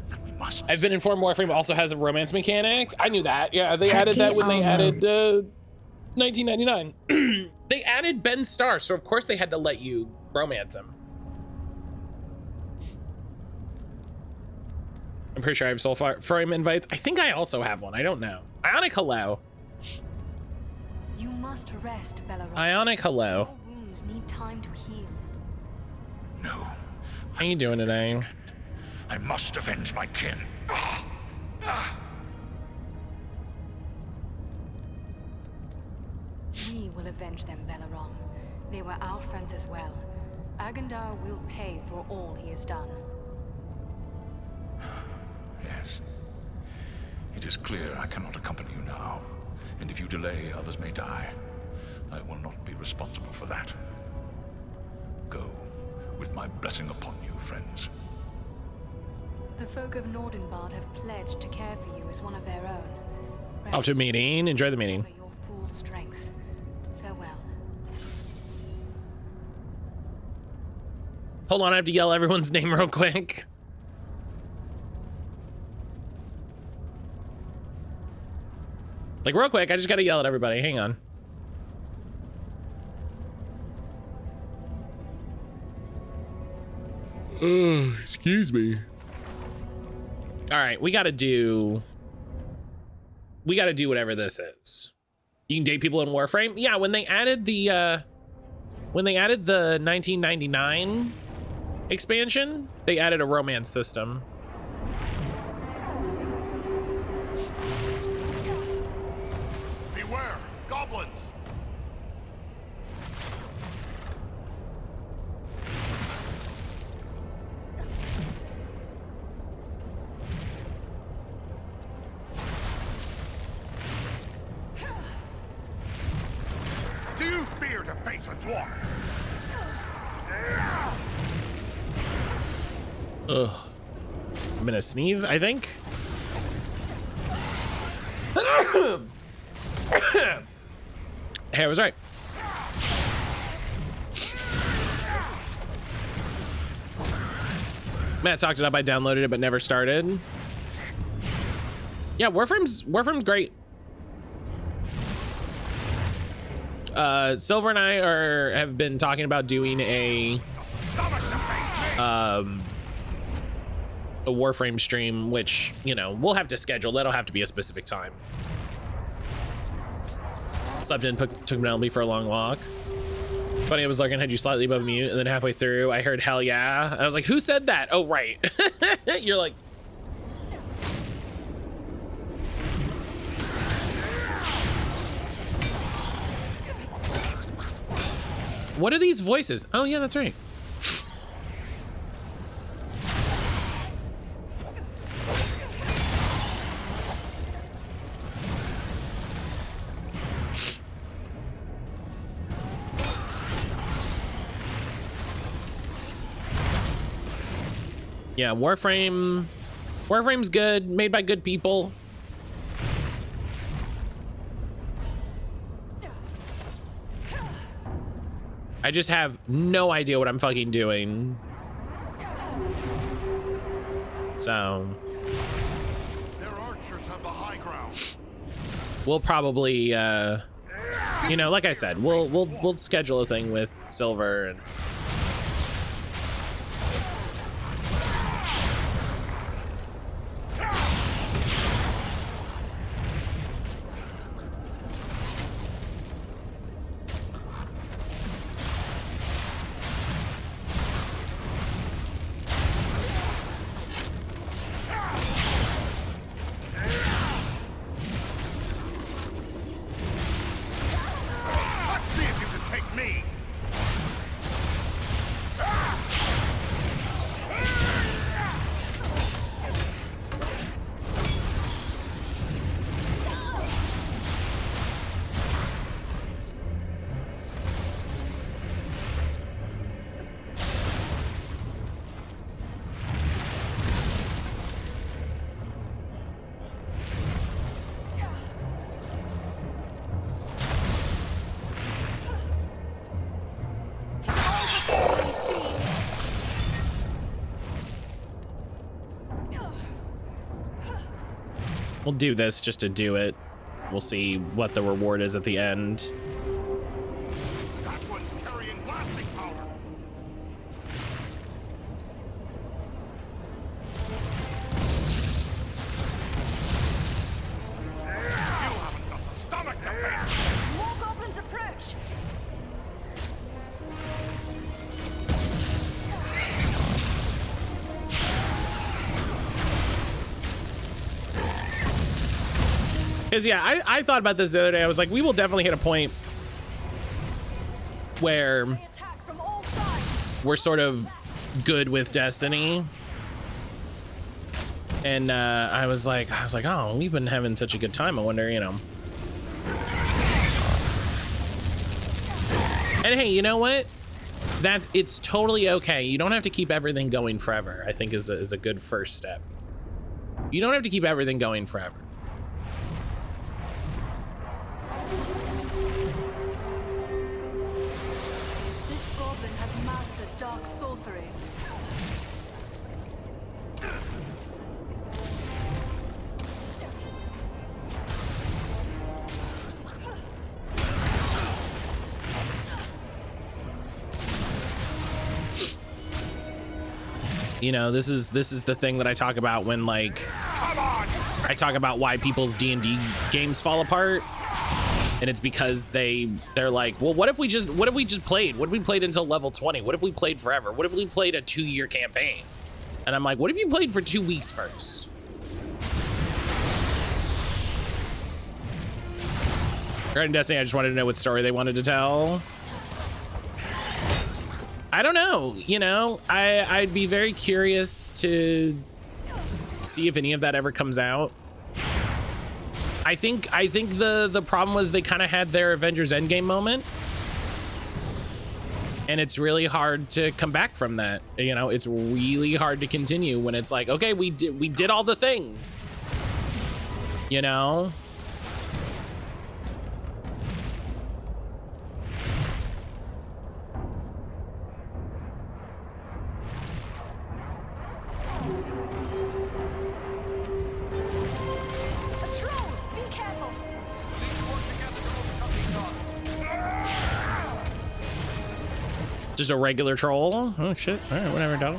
Speaker 2: Then we must.
Speaker 1: I've been informed Warframe also has a romance mechanic. I knew that. Yeah, they added that when they added 1999. They added Ben Starr, so of course they had to let you romance him. I'm pretty sure I have soul frame invites. I think I also have one. I don't know. Ionic, hello.
Speaker 3: You must rest, Belleroth.
Speaker 1: Ionic, hello.
Speaker 3: Your wounds need time to heal.
Speaker 2: No.
Speaker 1: How you doing today?
Speaker 2: I must avenge my kin.
Speaker 3: We will avenge them, Belleroth. They were our friends as well. Agandar will pay for all he has done.
Speaker 2: Yes. It is clear I cannot accompany you now. And if you delay, others may die. I will not be responsible for that. Go, with my blessing upon you, friends.
Speaker 3: The folk of Nordenbard have pledged to care for you as one of their own.
Speaker 1: Off to a meeting. Enjoy the meeting.
Speaker 3: Your full strength. Farewell.
Speaker 1: Hold on, I have to yell everyone's name real quick. Like real quick, I just gotta yell at everybody. Hang on. Excuse me. All right, we gotta do whatever this is. You can date people in Warframe. Yeah, when they added the 1999 expansion, they added a romance system.
Speaker 8: Beware, goblins! Do you fear to face a dwarf?
Speaker 1: Ugh. I'm gonna sneeze, I think. Hey, I was right. Matt talked it up. I downloaded it, but never started. Yeah, Warframe's great. Silver and I have been talking about doing a Warframe stream, which, you know, we'll have to schedule. That'll have to be a specific time. Slept in, took Penelope for a long walk. Funny, I was looking, had you slightly above mute, and then halfway through, I heard hell yeah. I was like, who said that? Oh, right. You're like... What are these voices? Oh, yeah, that's right. Yeah, Warframe's good, made by good people. I just have no idea what I'm fucking doing. So
Speaker 8: Their archers have the high ground.
Speaker 1: we'll probably you know, like I said, we'll schedule a thing with Silver and We'll do this just to do it. We'll see what the reward is at the end.
Speaker 6: That one's carrying blasting powder. You haven't got the stomach to face it.
Speaker 3: More goblins approach.
Speaker 1: Because, yeah, I thought about this the other day. I was like, we will definitely hit a point where
Speaker 3: They attack from all sides.
Speaker 1: we're sort of good with Destiny. And I was like, oh, we've been having such a good time. I wonder, you know. And hey, you know what? That it's totally okay. You don't have to keep everything going forever, I think is a good first step. You don't have to keep everything going forever.
Speaker 3: This goblin has mastered dark sorceries.
Speaker 1: You know, this is the thing that I talk about when, like, I talk about why people's D&D games fall apart. And it's because they're like, well, what if we just played? What if we played until level 20? What if we played forever? What if we played a 2-year campaign? And I'm like, what if you played for 2 weeks first? Regarding Destiny, I just wanted to know what story they wanted to tell. I don't know, you know, I'd be very curious to see if any of that ever comes out. I think the problem was they kind of had their Avengers Endgame moment, and it's really hard to come back from that. You know, it's really hard to continue when it's like, okay, we did all the things, you know. Just a regular troll? Oh shit. All right, whatever, dog.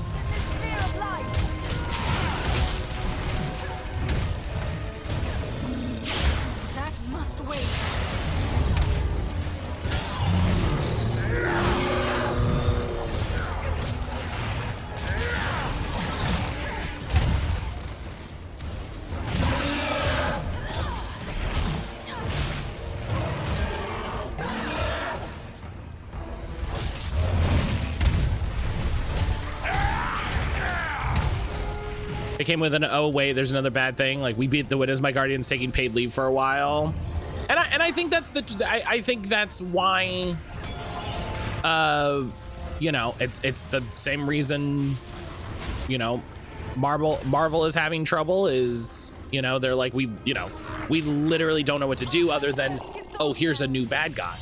Speaker 3: That must wait.
Speaker 1: It came with an, oh wait, there's another bad thing. Like, we beat the Witness, my Guardian's taking paid leave for a while. And I think that's I think that's why, you know, it's the same reason, you know, Marvel is having trouble is, you know, they're like, we literally don't know what to do other than, oh, here's a new bad guy.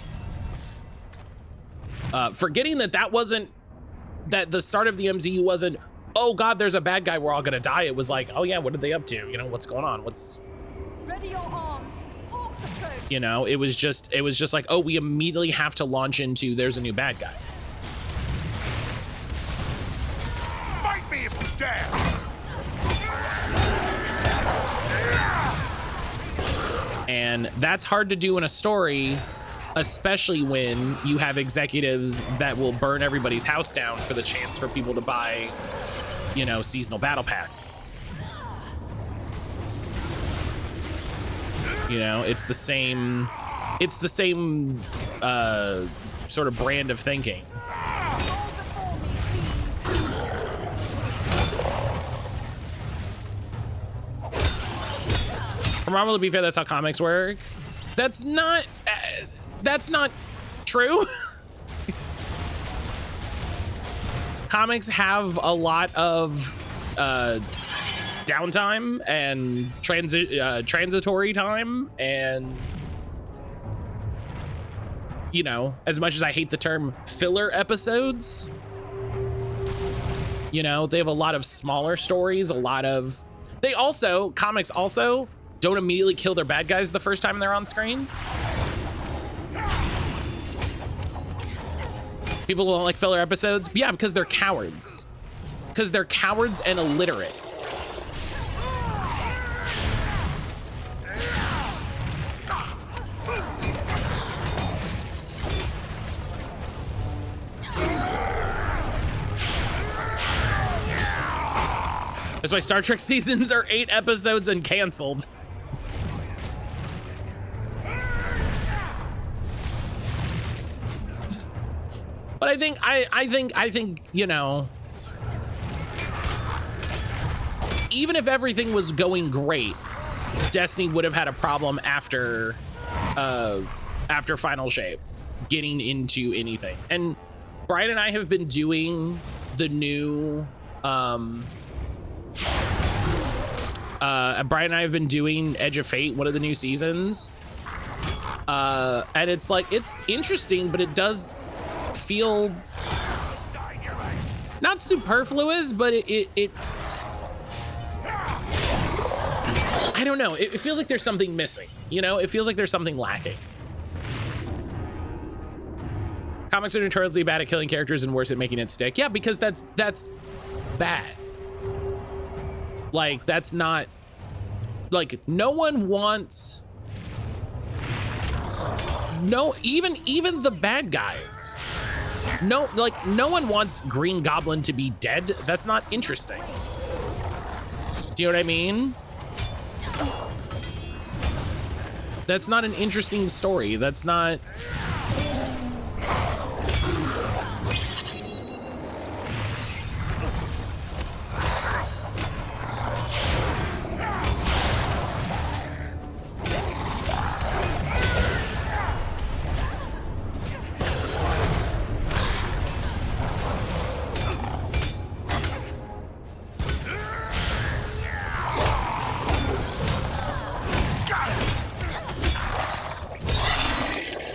Speaker 1: Forgetting that the start of the MCU wasn't, oh God, there's a bad guy, we're all gonna die. It was like, oh yeah, what are they up to? You know, what's going on?
Speaker 3: Ready your arms. Orcs approach.
Speaker 1: You know, it was just like, oh, we immediately have to launch into, there's a new bad guy.
Speaker 6: Fight me if you dare!
Speaker 1: And that's hard to do in a story, especially when you have executives that will burn everybody's house down for the chance for people to buy, you know, seasonal battle passes. You know, it's the same sort of brand of thinking. For Marvel, to be fair, that's how comics work. That's not true. Comics have a lot of downtime and transitory time, and you know, as much as I hate the term filler episodes, you know, they have a lot of smaller stories, comics also don't immediately kill their bad guys the first time they're on screen. People don't like filler episodes. Yeah, because they're cowards. Because they're cowards and illiterate. That's why Star Trek seasons are 8 episodes and canceled. But I think, you know, even if everything was going great, Destiny would have had a problem after Final Shape getting into anything. And Brian and I have been doing the new Brian and I have been doing Edge of Fate, one of the new seasons. And it's like, it's interesting, but it does feel not superfluous, but it I don't know. It feels like there's something missing, you know? It feels like there's something lacking. Comics are notoriously bad at killing characters and worse at making it stick. Yeah, because that's bad. Like, that's not, like, no one wants, no, even the bad guys. No, like, no one wants Green Goblin to be dead. That's not interesting. Do you know what I mean? That's not an interesting story. That's not...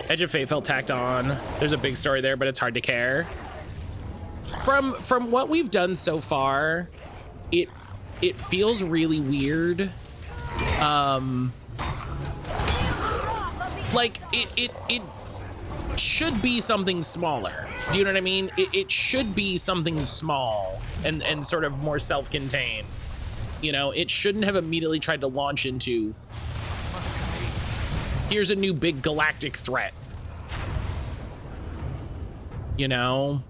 Speaker 1: Edge of Fate felt tacked on. There's a big story there, but it's hard to care. From what we've done so far, it feels really weird. Like it should be something smaller. Do you know what I mean? It should be something small and sort of more self-contained. You know, it shouldn't have immediately tried to launch into, here's a new big galactic threat. You know,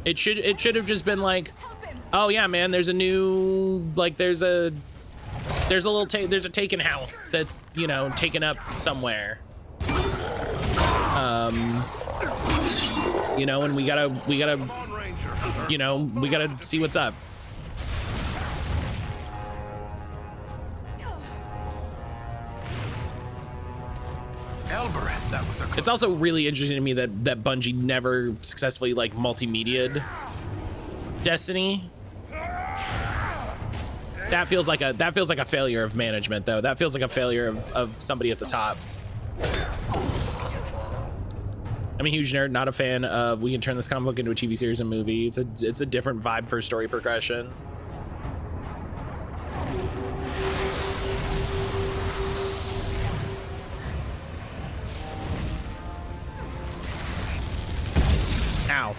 Speaker 1: it should have just been like, oh yeah, man, there's a new, like, there's a taken house that's, you know, taken up somewhere. You know, and we gotta, you know, we gotta see what's up. It's also really interesting to me that Bungie never successfully, like, multimedia'd Destiny. That feels like a failure of management, though. That feels like a failure of somebody at the top. I'm a huge nerd, not a fan of we can turn this comic book into a TV series and movie. It's a different vibe for story progression. Ow.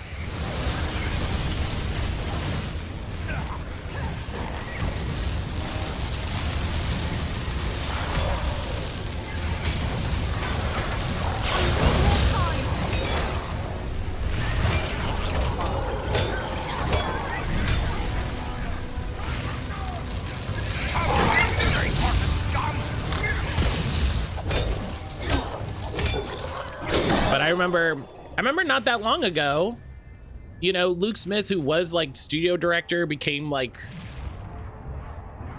Speaker 1: But I remember not that long ago, you know, Luke Smith, who was like studio director, became like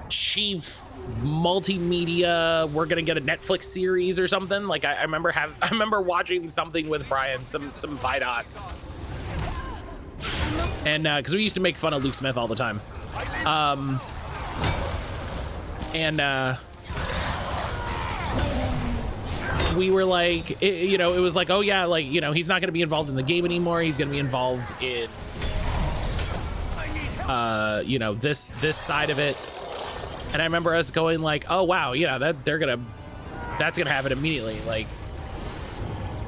Speaker 1: chief multimedia. We're gonna get a Netflix series or something. Like I remember watching something with Brian, some Vidoc, and because we used to make fun of Luke Smith all the time, we were like, you know, it was like, oh yeah, like, you know, he's not going to be involved in the game anymore. He's going to be involved in, you know, this side of it. And I remember us going like, oh wow, yeah, that's gonna happen immediately. Like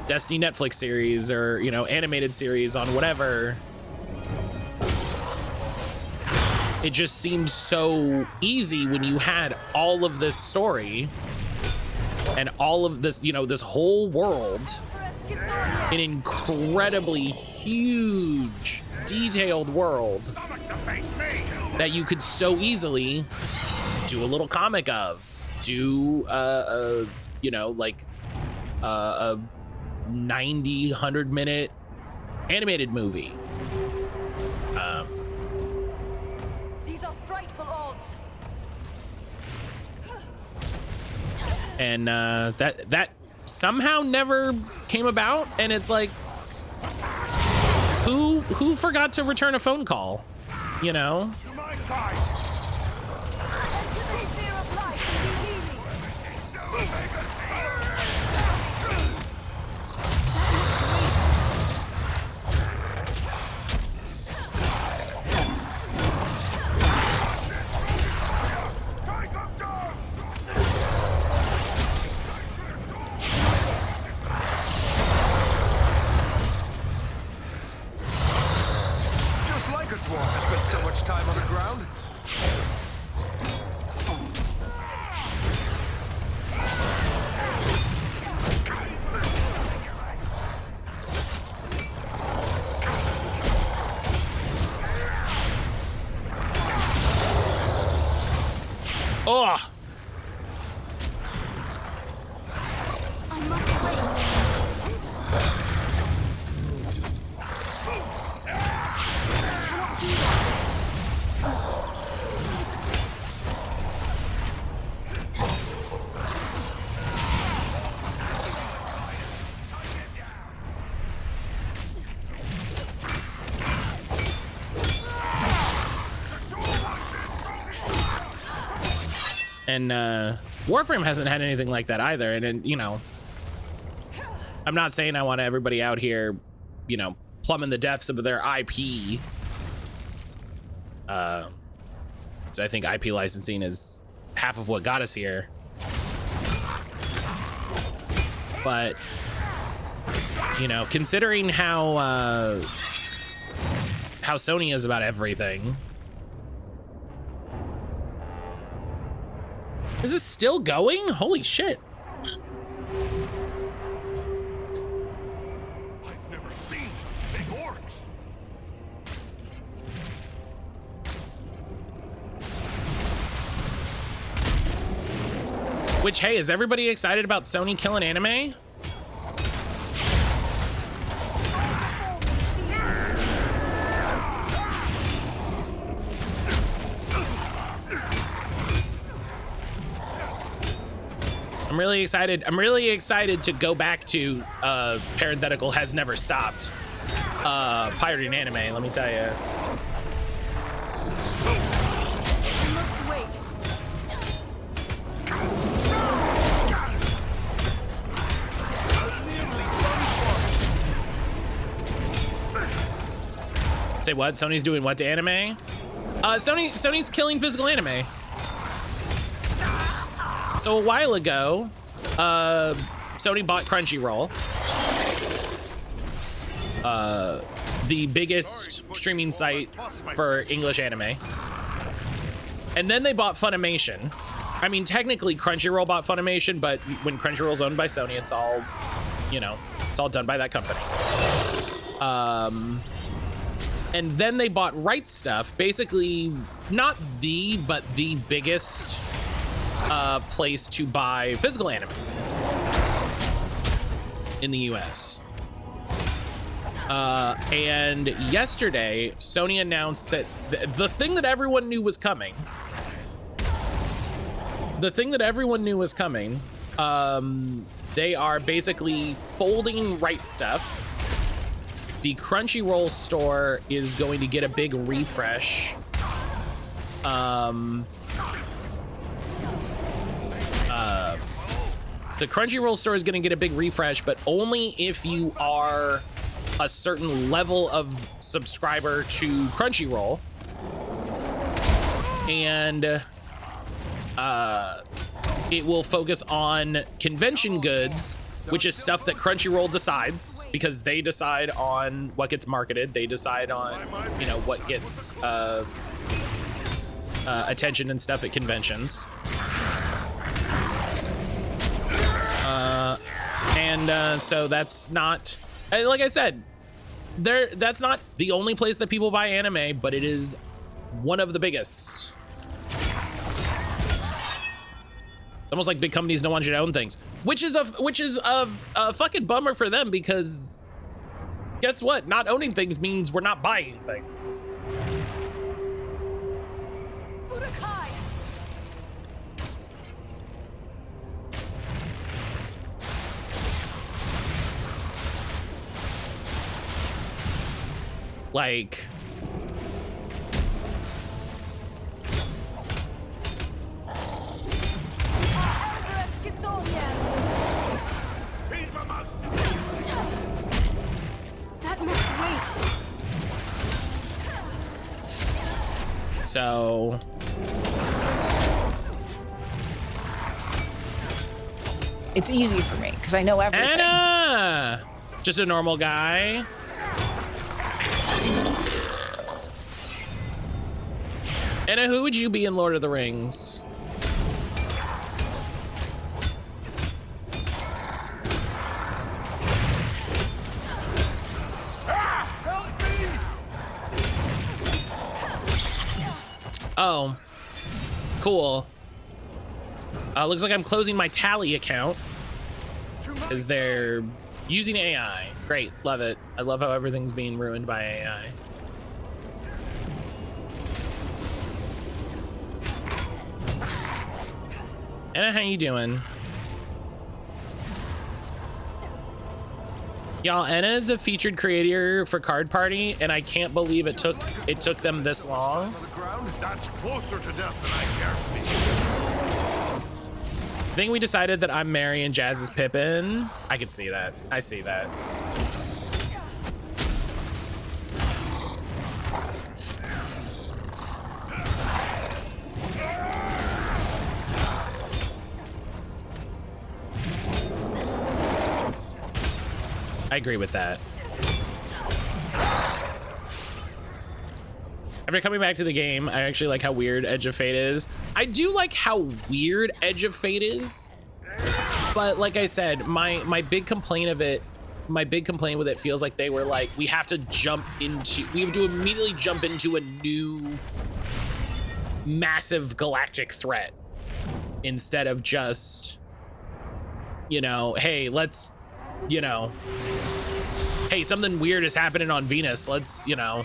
Speaker 1: Destiny Netflix series or, you know, animated series on whatever. It just seemed so easy when you had all of this story and all of this, you know, this whole world, an incredibly huge, detailed world that you could so easily do a little comic of, do you know, like a 90, 100-minute animated movie.
Speaker 3: These are frightful odds.
Speaker 1: And that somehow never came about, and it's like, who forgot to return a phone call, you know?
Speaker 6: To my side.
Speaker 4: Just like a dwarf has spent so much time on the ground.
Speaker 1: Ugh.
Speaker 3: I must wait.
Speaker 1: And Warframe hasn't had anything like that either. And you know, I'm not saying I want everybody out here, you know, plumbing the depths of their IP. So I think IP licensing is half of what got us here. But, you know, considering how Sony is about everything. Is this still going? Holy shit.
Speaker 6: I've never seen such big orcs.
Speaker 1: Which, hey, is everybody excited about Sony killing anime? I'm really excited. I'm really excited to go back to parenthetical has never stopped pirating anime, let me tell you.
Speaker 3: I must wait.
Speaker 1: Say what? Sony's doing what to anime? Sony's killing physical anime. So a while ago, Sony bought Crunchyroll, the biggest streaming site for English anime. And then they bought Funimation. I mean, technically Crunchyroll bought Funimation, but when Crunchyroll's owned by Sony, it's all, you know, it's all done by that company. And then they bought Right Stuff, basically not but the biggest place to buy physical anime in the US. And yesterday, Sony announced that the thing that everyone knew was coming, they are basically folding Right Stuff. The Crunchyroll store is going to get a big refresh. The Crunchyroll store is going to get a big refresh, but only if you are a certain level of subscriber to Crunchyroll. And it will focus on convention goods, which is stuff that Crunchyroll decides, because they decide on what gets marketed. They decide on, you know, what gets attention and stuff at conventions. So that's not, like I said, that's not the only place that people buy anime, but it is one of the biggest. Almost like big companies don't want you to own things, which is a fucking bummer for them, because guess what? Not owning things means we're not buying things. Like,
Speaker 3: That must wait.
Speaker 1: so
Speaker 9: it's easy for me because I know everything.
Speaker 1: Anna, just a normal guy. Anna, who would you be in Lord of the Rings? Oh, cool. Looks like I'm closing my Tally account because they're using AI. Great, love it. I love how everything's being ruined by AI. Anna, how you doing? Y'all, Anna is a featured creator for Card Party, and I can't believe it took them this long.
Speaker 8: That's closer to death than I care to be.
Speaker 1: I think we decided that I'm Mary and Jazz is Pippin. I could see that. I see that. I agree with that. After coming back to the game, I actually like how weird Edge of Fate is. I do like how weird Edge of Fate is, but like I said, my big complaint with it feels like they were like, we have to immediately jump into a new massive galactic threat instead of just, you know, hey, let's, you know, hey, something weird is happening on Venus. Let's, you know.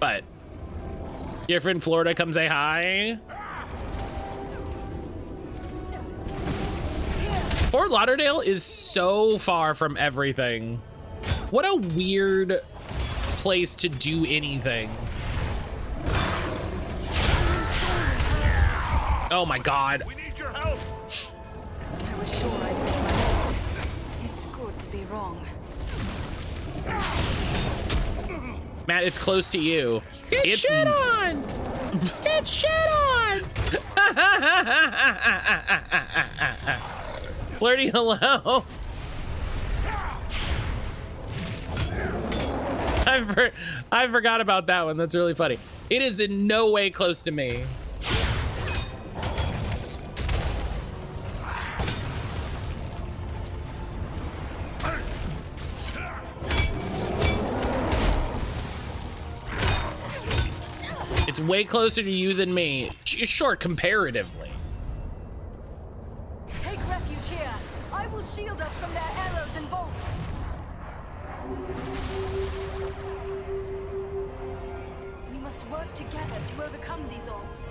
Speaker 1: But your friend Florida, come say hi. Fort Lauderdale is so far from everything. What a weird place to do anything. Oh my God.
Speaker 8: We need your help.
Speaker 3: I was sure I was right. It's good to be wrong.
Speaker 1: Matt, it's close to you.
Speaker 9: Get
Speaker 1: It's
Speaker 9: shit on! Get shit on!
Speaker 1: Flirty, hello. I forgot about that one. That's really funny. It is in no way close to me. It's way closer to you than me. Sure, comparatively.
Speaker 3: Take refuge here. I will shield us from their arrows and bolts. We must work together to overcome these odds.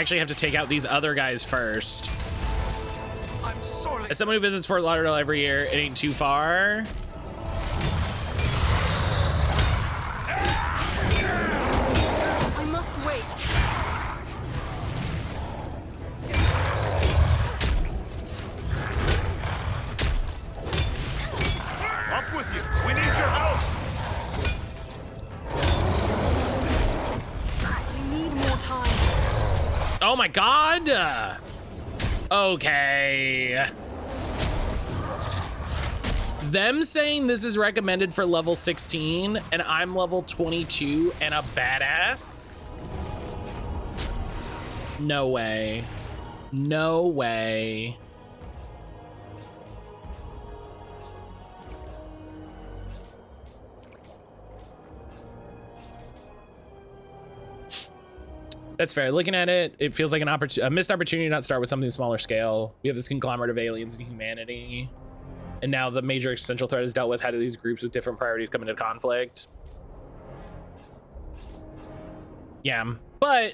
Speaker 1: actually have to take out these other guys first.
Speaker 6: I'm sorry.
Speaker 1: As someone who visits Fort Lauderdale every year, it ain't too far.
Speaker 3: I must wait.
Speaker 6: Up with you. We need your help.
Speaker 3: We need more time.
Speaker 1: Oh my god! Okay. Them saying this is recommended for level 16 and I'm level 22 and a badass? No way. No way. That's fair. Looking at it, it feels like a missed opportunity to not start with something smaller scale. We have this conglomerate of aliens and humanity. And now the major existential threat is dealt with. How do these groups with different priorities come into conflict? Yeah, but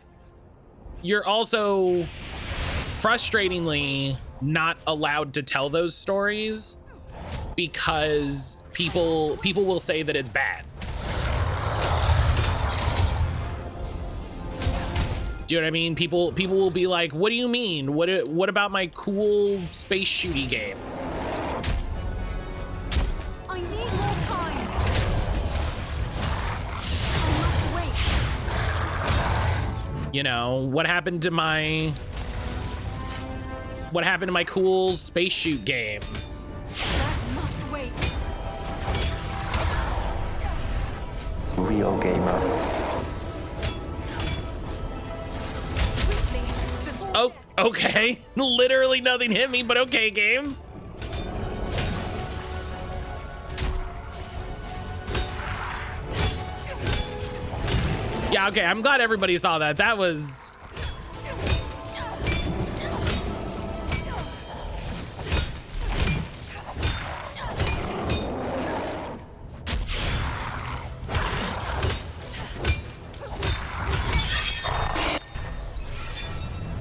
Speaker 1: you're also frustratingly not allowed to tell those stories because people will say that it's bad. Do you know what I mean? People will be like, "What do you mean? What about my cool space shooty game?"
Speaker 3: I need more time. I must wait.
Speaker 1: You know, what happened to my cool space shoot game?
Speaker 3: That must wait.
Speaker 10: Real gamer.
Speaker 1: Oh, okay. Literally nothing hit me, but okay, game. Yeah, okay, I'm glad everybody saw that. That was...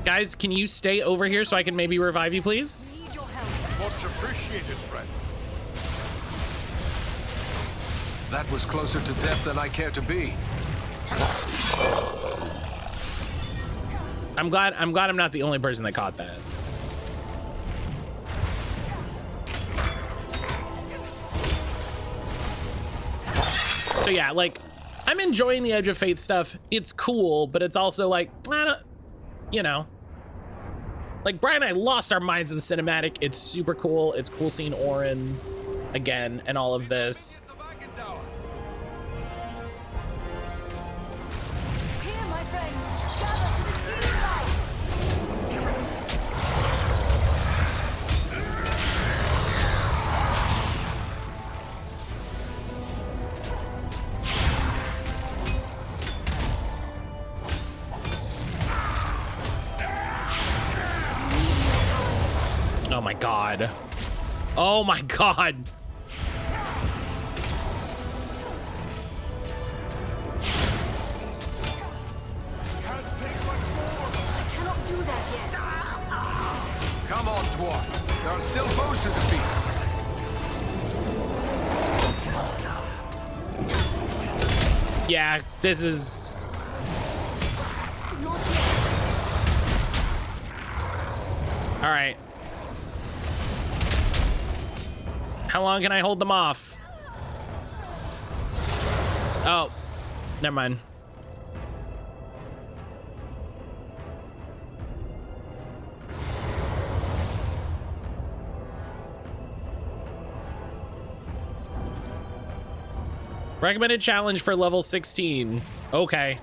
Speaker 1: Guys, can you stay over here so I can maybe revive you, please?
Speaker 6: Much appreciated, friend.
Speaker 4: That was closer to death than I care to be.
Speaker 1: I'm glad I'm not the only person that caught that. So yeah, like, I'm enjoying the Edge of Fate stuff. It's cool, but it's also like, I don't, you know. Like, Brian and I lost our minds in the cinematic. It's super cool. It's cool seeing Orin again and all of this.
Speaker 3: Here, my friends. Gather to the healing light.
Speaker 1: Oh my god. Oh my god.
Speaker 3: Cannot do that yet.
Speaker 4: Come on, dwarf. There are still foes to defeat.
Speaker 1: Yeah, this is...
Speaker 3: Not yet.
Speaker 1: All right. How long can I hold them off? Oh, never mind. Recommended challenge for level 16. Okay.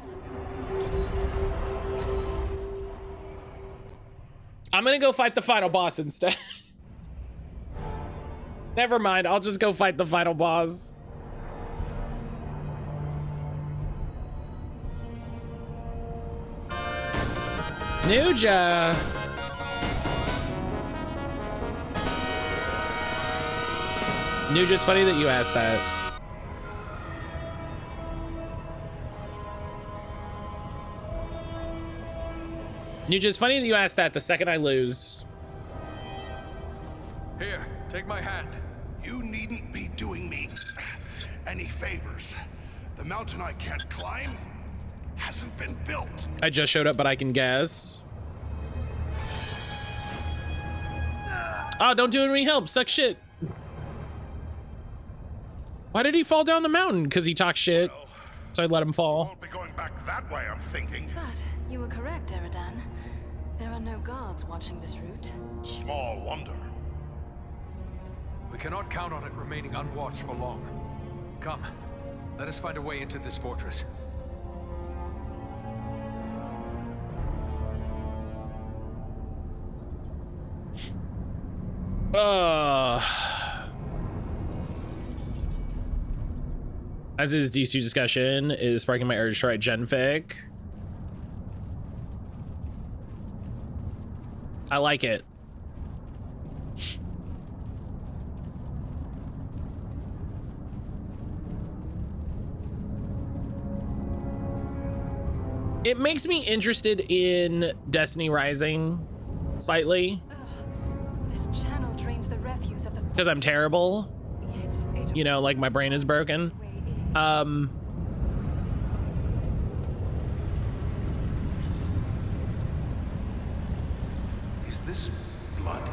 Speaker 1: I'm gonna go fight the final boss instead. Never mind, I'll just go fight the final boss. Nuja. Nuja, it's funny that you asked that. Nuja, it's funny that you asked that the second I lose.
Speaker 4: Here, take my hand.
Speaker 8: You needn't be doing me any favors. The mountain I can't climb hasn't been built.
Speaker 1: I just showed up, but I can guess. Oh, don't do any help. Suck shit. Why did he fall down the mountain? Because he talked shit. So I let him fall.
Speaker 8: Won't be going back that way, I'm thinking.
Speaker 3: But you were correct, Eridan. There are no guards watching this route.
Speaker 8: Small wonder.
Speaker 4: We cannot count on it remaining unwatched for long. Come, let us find a way into this fortress.
Speaker 1: As is D2 discussion is sparking my urge to try Genfic. I like it. It makes me interested in Destiny Rising slightly.
Speaker 3: This channel drains the refuse of the
Speaker 1: Because I'm terrible. You know, like my brain is broken.
Speaker 8: Is this blood?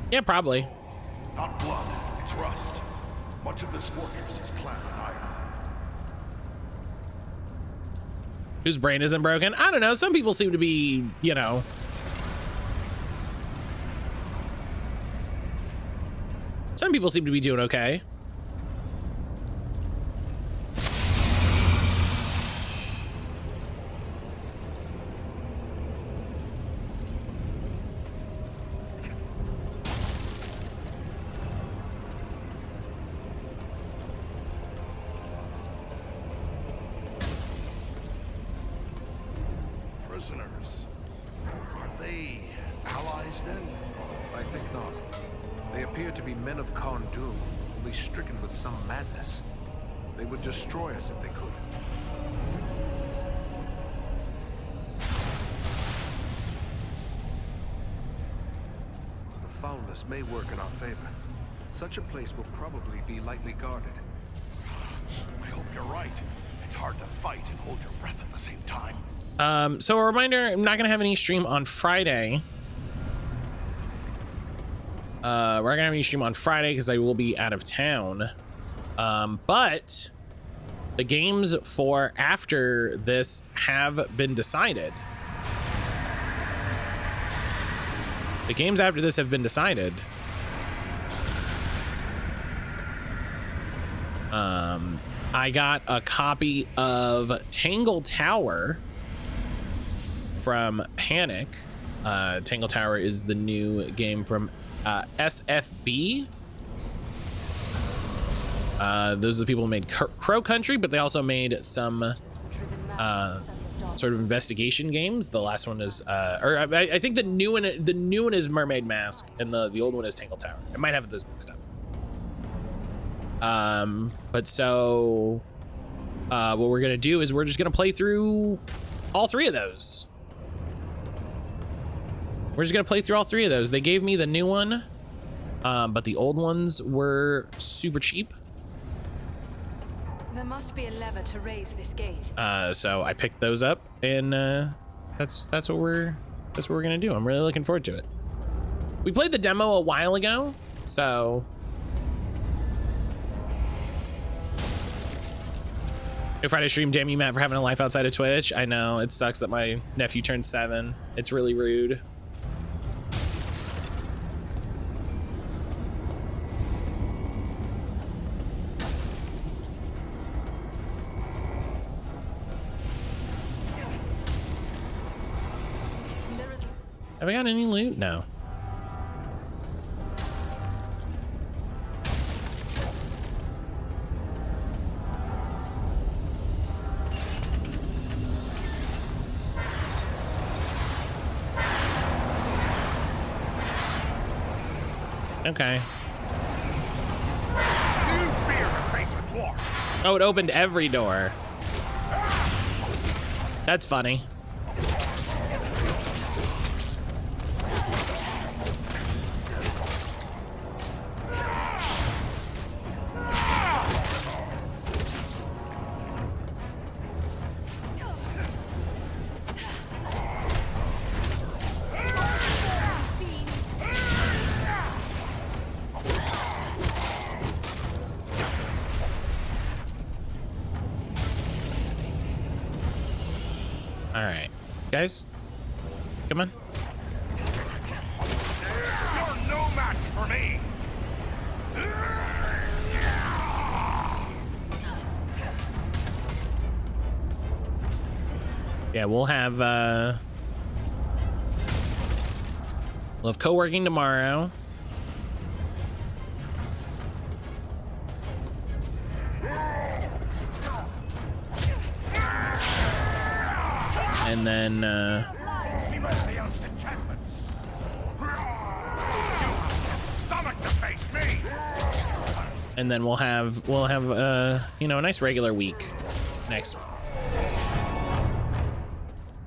Speaker 1: Yeah, probably.
Speaker 8: Not blood, it's rust. Much of this fortress is clad in iron.
Speaker 1: Whose brain isn't broken? I don't know. Some people seem to be, you know. Some people seem to be doing okay.
Speaker 8: Prisoners. Are they allies then?
Speaker 4: I think not. They appear to be men of Khan Doom, only stricken with some madness. They would destroy us if they could. The foulness may work in our favor. Such a place will probably be lightly guarded.
Speaker 8: I hope you're right. It's hard to fight and hold your breath at the same time.
Speaker 1: So a reminder, I'm not gonna have any stream on Friday. We're not gonna have any stream on Friday because I will be out of town. But the games for after this have been decided. The games after this have been decided. I got a copy of Tangle Tower from Panic. Tangle Tower is the new game from SFB. Those are the people who made Crow Country, but they also made some sort of investigation games. The last one is, I think the new one is Mermaid Mask, and the old one is Tangle Tower. I might have those mixed up. But so, what we're gonna do is we're just gonna play through all three of those. We're just gonna play through all three of those. They gave me the new one, but the old ones were super cheap.
Speaker 3: There must be a lever to raise this gate.
Speaker 1: So I picked those up, and that's what we're gonna do. I'm really looking forward to it. We played the demo a while ago, so. Good Friday stream, damn you, Matt, for having a life outside of Twitch. I know, it sucks that my nephew turned 7. It's really rude. Have I got any loot? No. Okay. Oh, it opened every door. That's funny. All right, guys, come on.
Speaker 6: You're no match for me.
Speaker 1: Yeah, we'll have co-working tomorrow. And then and then we'll have you know, a nice regular week next week.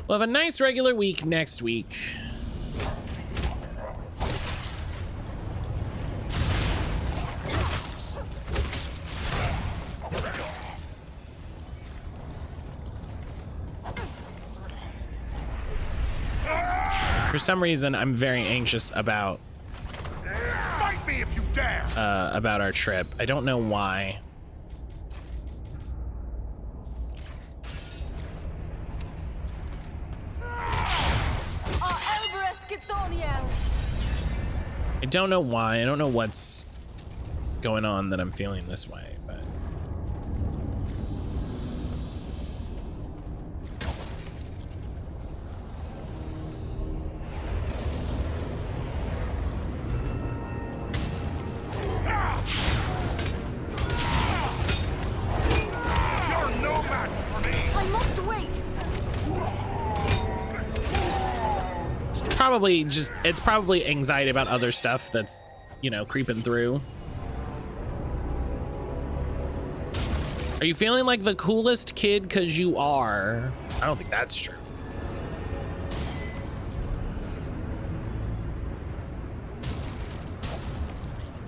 Speaker 1: We'll have a nice regular week next week. For some reason, I'm very anxious about
Speaker 6: Fight me if you dare.
Speaker 1: About our trip. I don't know why. I don't know why. I don't know what's going on that I'm feeling this way, but
Speaker 6: You're no match for me.
Speaker 3: I must wait.
Speaker 1: it's probably anxiety about other stuff that's, you know, creeping through. Are you feeling like the coolest kid because you are? I don't think that's true.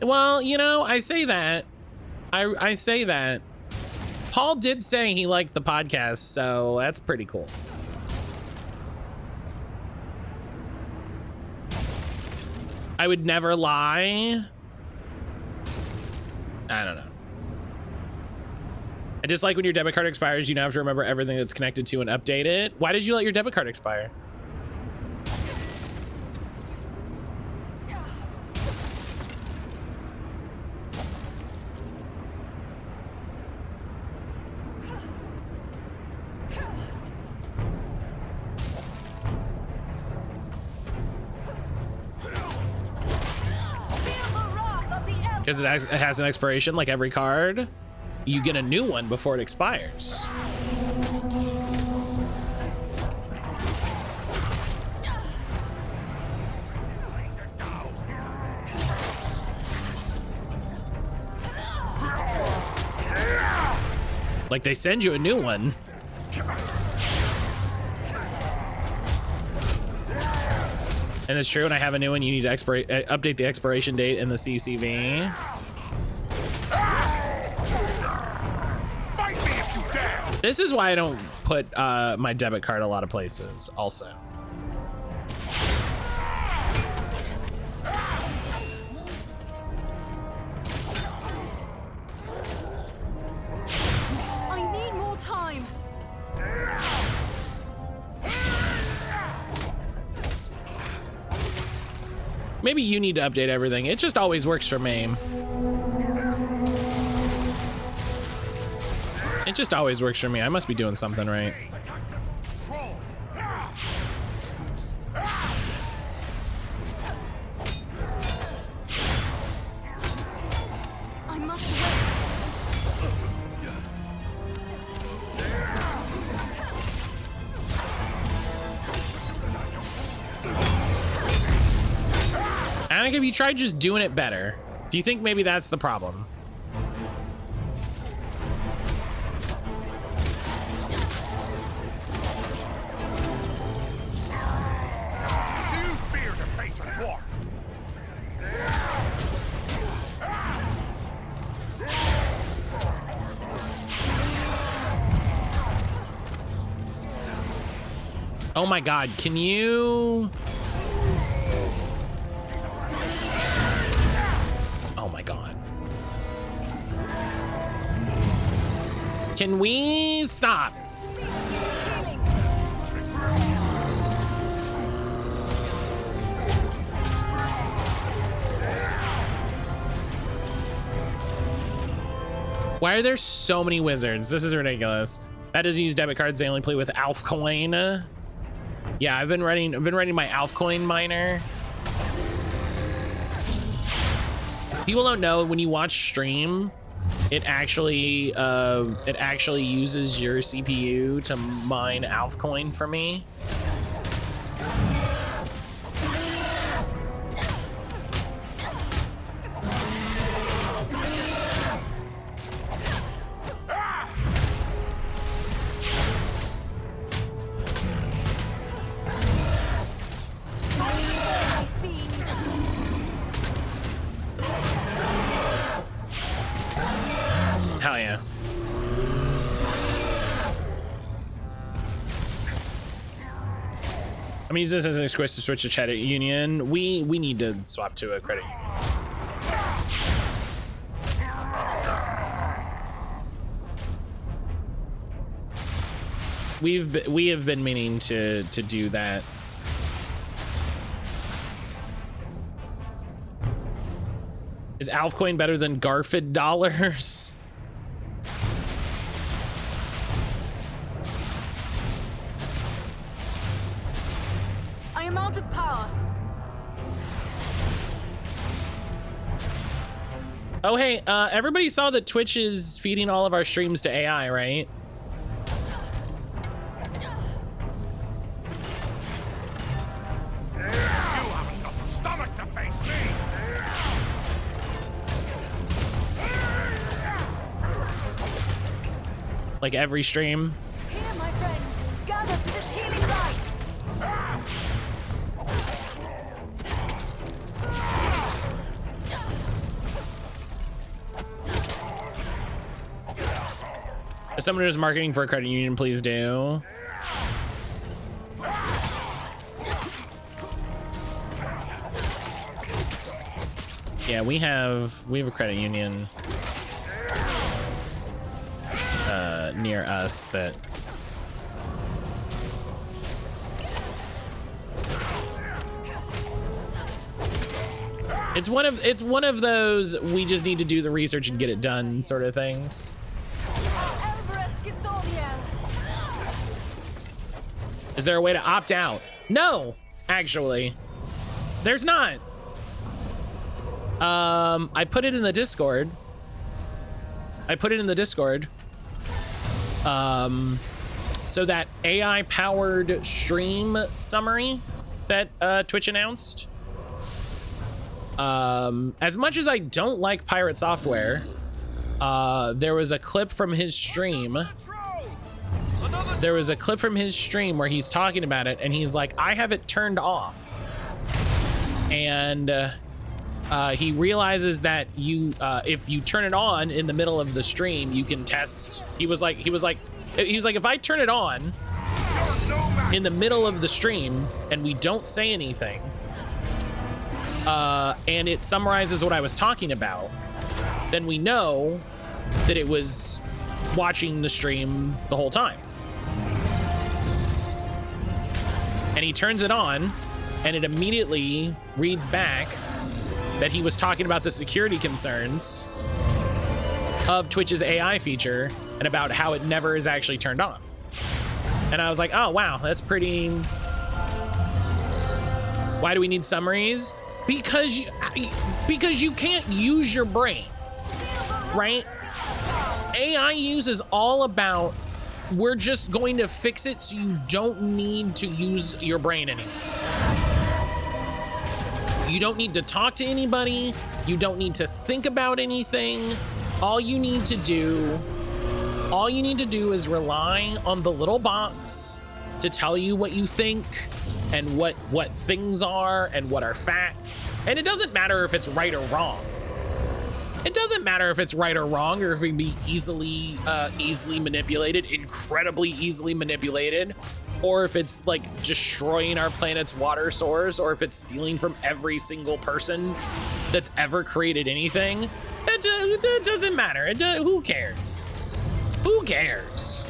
Speaker 1: Well, you know, I say that. I say that. Paul did say he liked the podcast, so that's pretty cool. I would never lie. I don't know. I just like when your debit card expires, you now have to remember everything that's connected to and update it. Why did you let your debit card expire? Because it has an expiration like every card. You get a new one before it expires. Like they send you a new one. And it's true, and I have a new one. You need to update the expiration date in the CCV. This is why I don't put my debit card a lot of places also.
Speaker 3: I need more time.
Speaker 1: Maybe you need to update everything. It just always works for me. It just always works for me. I must be doing something right.
Speaker 3: I must wait.
Speaker 1: Annika, have you tried just doing it better? Do you think maybe that's the problem? Oh my God, can you? Oh my God. Can we stop? Why are there so many wizards? This is ridiculous. That doesn't use debit cards. They only play with Alf coin. Yeah, I've been running my Alf coin miner. People don't know when you watch stream, it actually uses your CPU to mine Alf coin for me. Hell yeah. I'm gonna use this as an excuse to switch to credit union. We need to swap to a credit union. We have been meaning to do that. Is Alf coin better than Garfid dollars?
Speaker 3: I am out of power.
Speaker 1: Oh, hey, everybody saw that Twitch is feeding all of our streams to AI, right? Like every stream.
Speaker 3: Here, my friends, gather to this healing rite.
Speaker 1: As someone who's marketing for a credit union, please do. Yeah, we have a credit union near us that it's one of those we just need to do the research and get it done sort of things. Is there a way to opt out? No, actually, there's not. I put it in the Discord. So that AI-powered stream summary that Twitch announced. As much as I don't like pirate software, there was a clip from his stream. There was a clip from his stream where he's talking about it, and he's like, I have it turned off. And he realizes that if you turn it on in the middle of the stream, you can test. He was like, if I turn it on in the middle of the stream and we don't say anything, and it summarizes what I was talking about, then we know that it was watching the stream the whole time. And he turns it on, and it immediately reads back that he was talking about the security concerns of Twitch's AI feature and about how it never is actually turned off. And I was like, oh, wow, that's pretty... Why do we need summaries? Because you can't use your brain, right? AI use is all about, we're just going to fix it so you don't need to use your brain anymore. You don't need to talk to anybody. You don't need to think about anything. All you need to do is rely on the little box to tell you what you think and what things are and what are facts. And it doesn't matter if it's right or wrong. It doesn't matter if it's right or wrong, or if it can be easily manipulated, incredibly easily manipulated, or if it's like destroying our planet's water source, or if it's stealing from every single person that's ever created anything. It doesn't matter. Who cares? Who cares?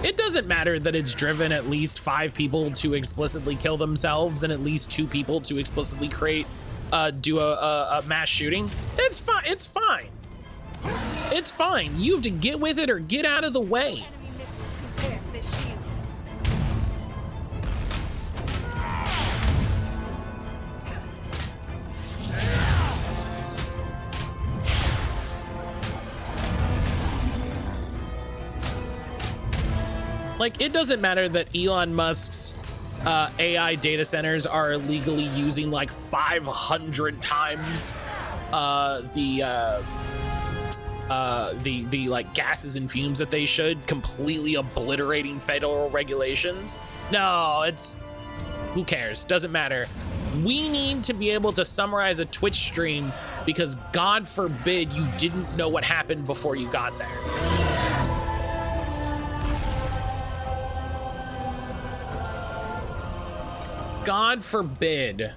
Speaker 1: It doesn't matter that it's driven at least 5 people to explicitly kill themselves and at least 2 people to explicitly do a mass shooting. It's fine. It's fine. It's fine. You have to get with it or get out of the way.
Speaker 3: Enemy missiles can pierce this shield.
Speaker 1: Like, it doesn't matter that Elon Musk's AI data centers are legally using like 500 times the like gases and fumes that they should, completely obliterating federal regulations. No, it's, who cares? Doesn't matter. We need to be able to summarize a Twitch stream because God forbid you didn't know what happened before you got there. God forbid. Did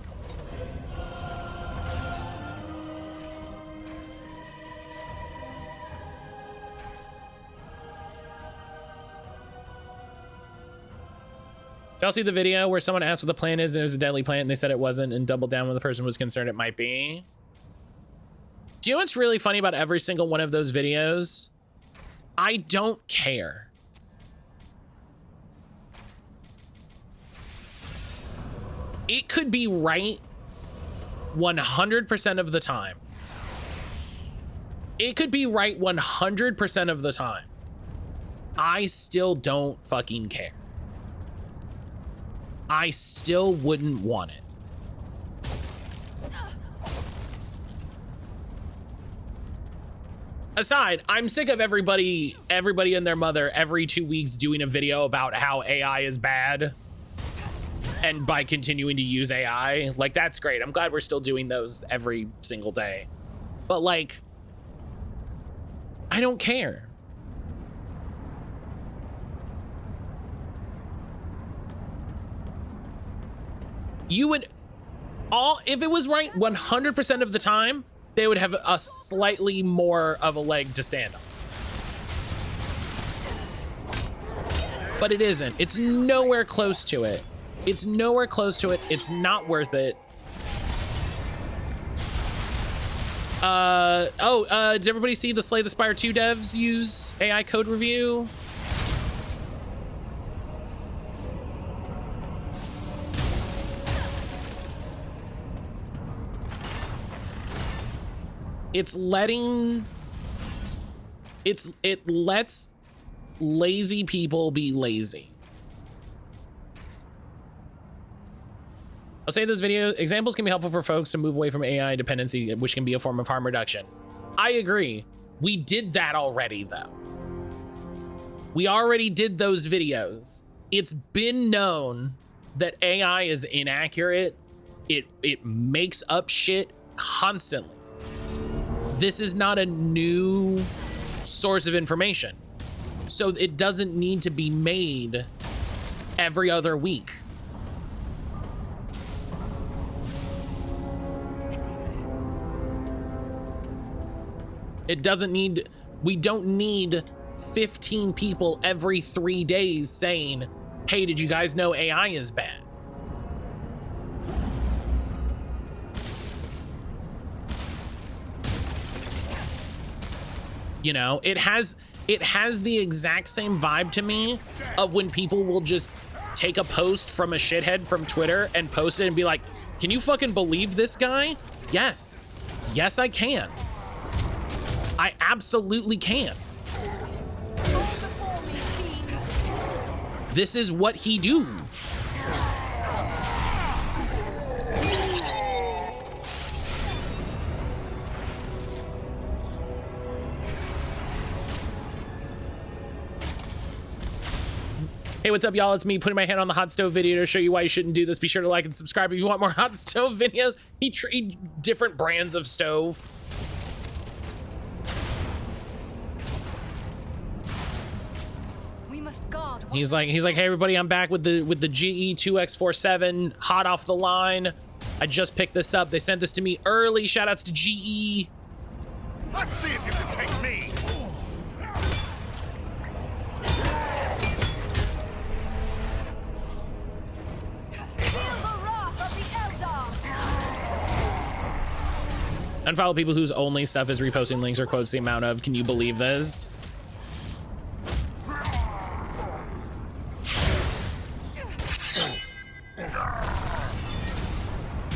Speaker 1: y'all see the video where someone asked what the plant is and it was a deadly plant and they said it wasn't and doubled down when the person was concerned it might be? Do you know what's really funny about every single one of those videos? I don't care. It could be right 100% of the time. It could be right 100% of the time. I still don't fucking care. I still wouldn't want it. Aside, I'm sick of everybody and their mother every 2 weeks doing a video about how AI is bad. And by continuing to use AI, like, that's great. I'm glad we're still doing those every single day. But like, I don't care. You would if it was right 100% of the time, they would have a slightly more of a leg to stand on. But it isn't. It's nowhere close to it. It's nowhere close to it. It's not worth it. Did everybody see the Slay the Spire 2 devs use AI code review? It lets lazy people be lazy. I'll say this video, examples can be helpful for folks to move away from AI dependency, which can be a form of harm reduction. I agree. We did that already though. We already did those videos. It's been known that AI is inaccurate. It makes up shit constantly. This is not a new source of information. So it doesn't need to be made every other week. It doesn't need, we don't need 15 people every 3 days saying, hey, did you guys know AI is bad? You know, it has the exact same vibe to me of when people will just take a post from a shithead from Twitter and post it and be like, can you fucking believe this guy? Yes. Yes, I can. I absolutely can. This is what he do. Hey, what's up, y'all? It's me putting my hand on the hot stove video to show you why you shouldn't do this. Be sure to like and subscribe if you want more hot stove videos. He different brands of stove. He's like, hey everybody, I'm back with the GE 2X47, hot off the line. I just picked this up. They sent this to me early. Shout outs to GE.
Speaker 6: Let's see if you can take me.
Speaker 1: Unfollow people whose only stuff is reposting links or quotes the amount of. Can you believe this?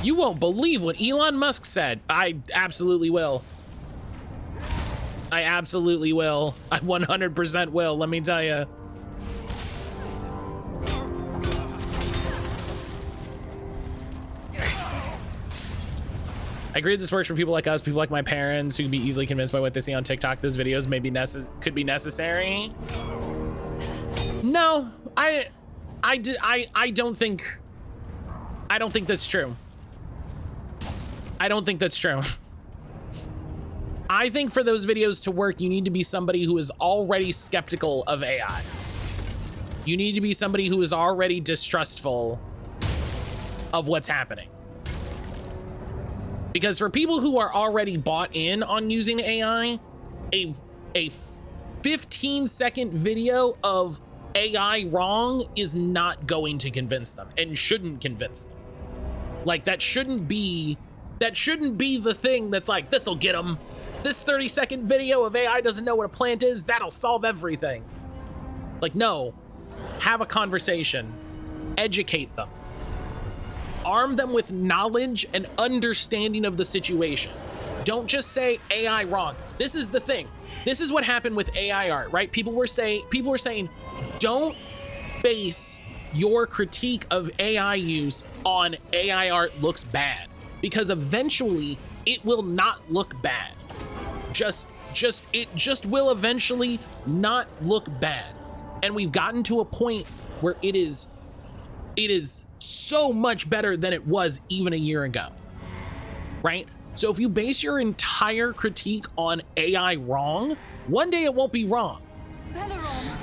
Speaker 1: You won't believe what Elon Musk said. I absolutely will. I absolutely will. I 100% will, let me tell you. I agree this works for people like us, people like my parents who can be easily convinced by what they see on TikTok. Those videos may be could be necessary. No, I don't think that's true. I don't think that's true. I think for those videos to work, you need to be somebody who is already skeptical of AI. You need to be somebody who is already distrustful of what's happening. Because for people who are already bought in on using AI, a 15-second video of AI wrong is not going to convince them and shouldn't convince them. Like that shouldn't be the thing that's like, this'll get them. This 30-second video of AI doesn't know what a plant is, that'll solve everything. Like, no, have a conversation, educate them. Arm them with knowledge and understanding of the situation. Don't just say AI wrong. This is the thing. This is what happened with AI art, right? People were saying, don't base your critique of AI use on AI art looks bad, because eventually it will not look bad. It just will eventually not look bad. And we've gotten to a point where it is so much better than it was even a year ago, right? So if you base your entire critique on AI wrong, one day it won't be wrong.
Speaker 3: Belaron.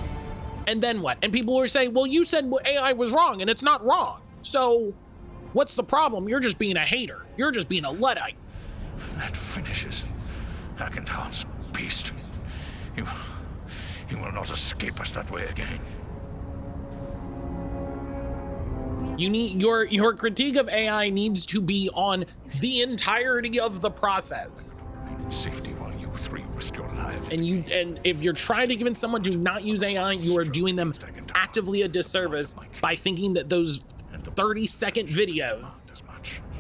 Speaker 1: And then what? And people were saying, well, you said AI was wrong and it's not wrong. So what's the problem? You're just being a hater. You're just being a Luddite.
Speaker 2: That finishes Agendar's beast. He will not escape us that way again.
Speaker 1: You need your critique of AI needs to be on the entirety of the process.
Speaker 2: Remain in safety while you three risk your lives.
Speaker 1: And if you're trying to convince someone to not use AI, you are doing them actively a disservice by thinking that those 30-second videos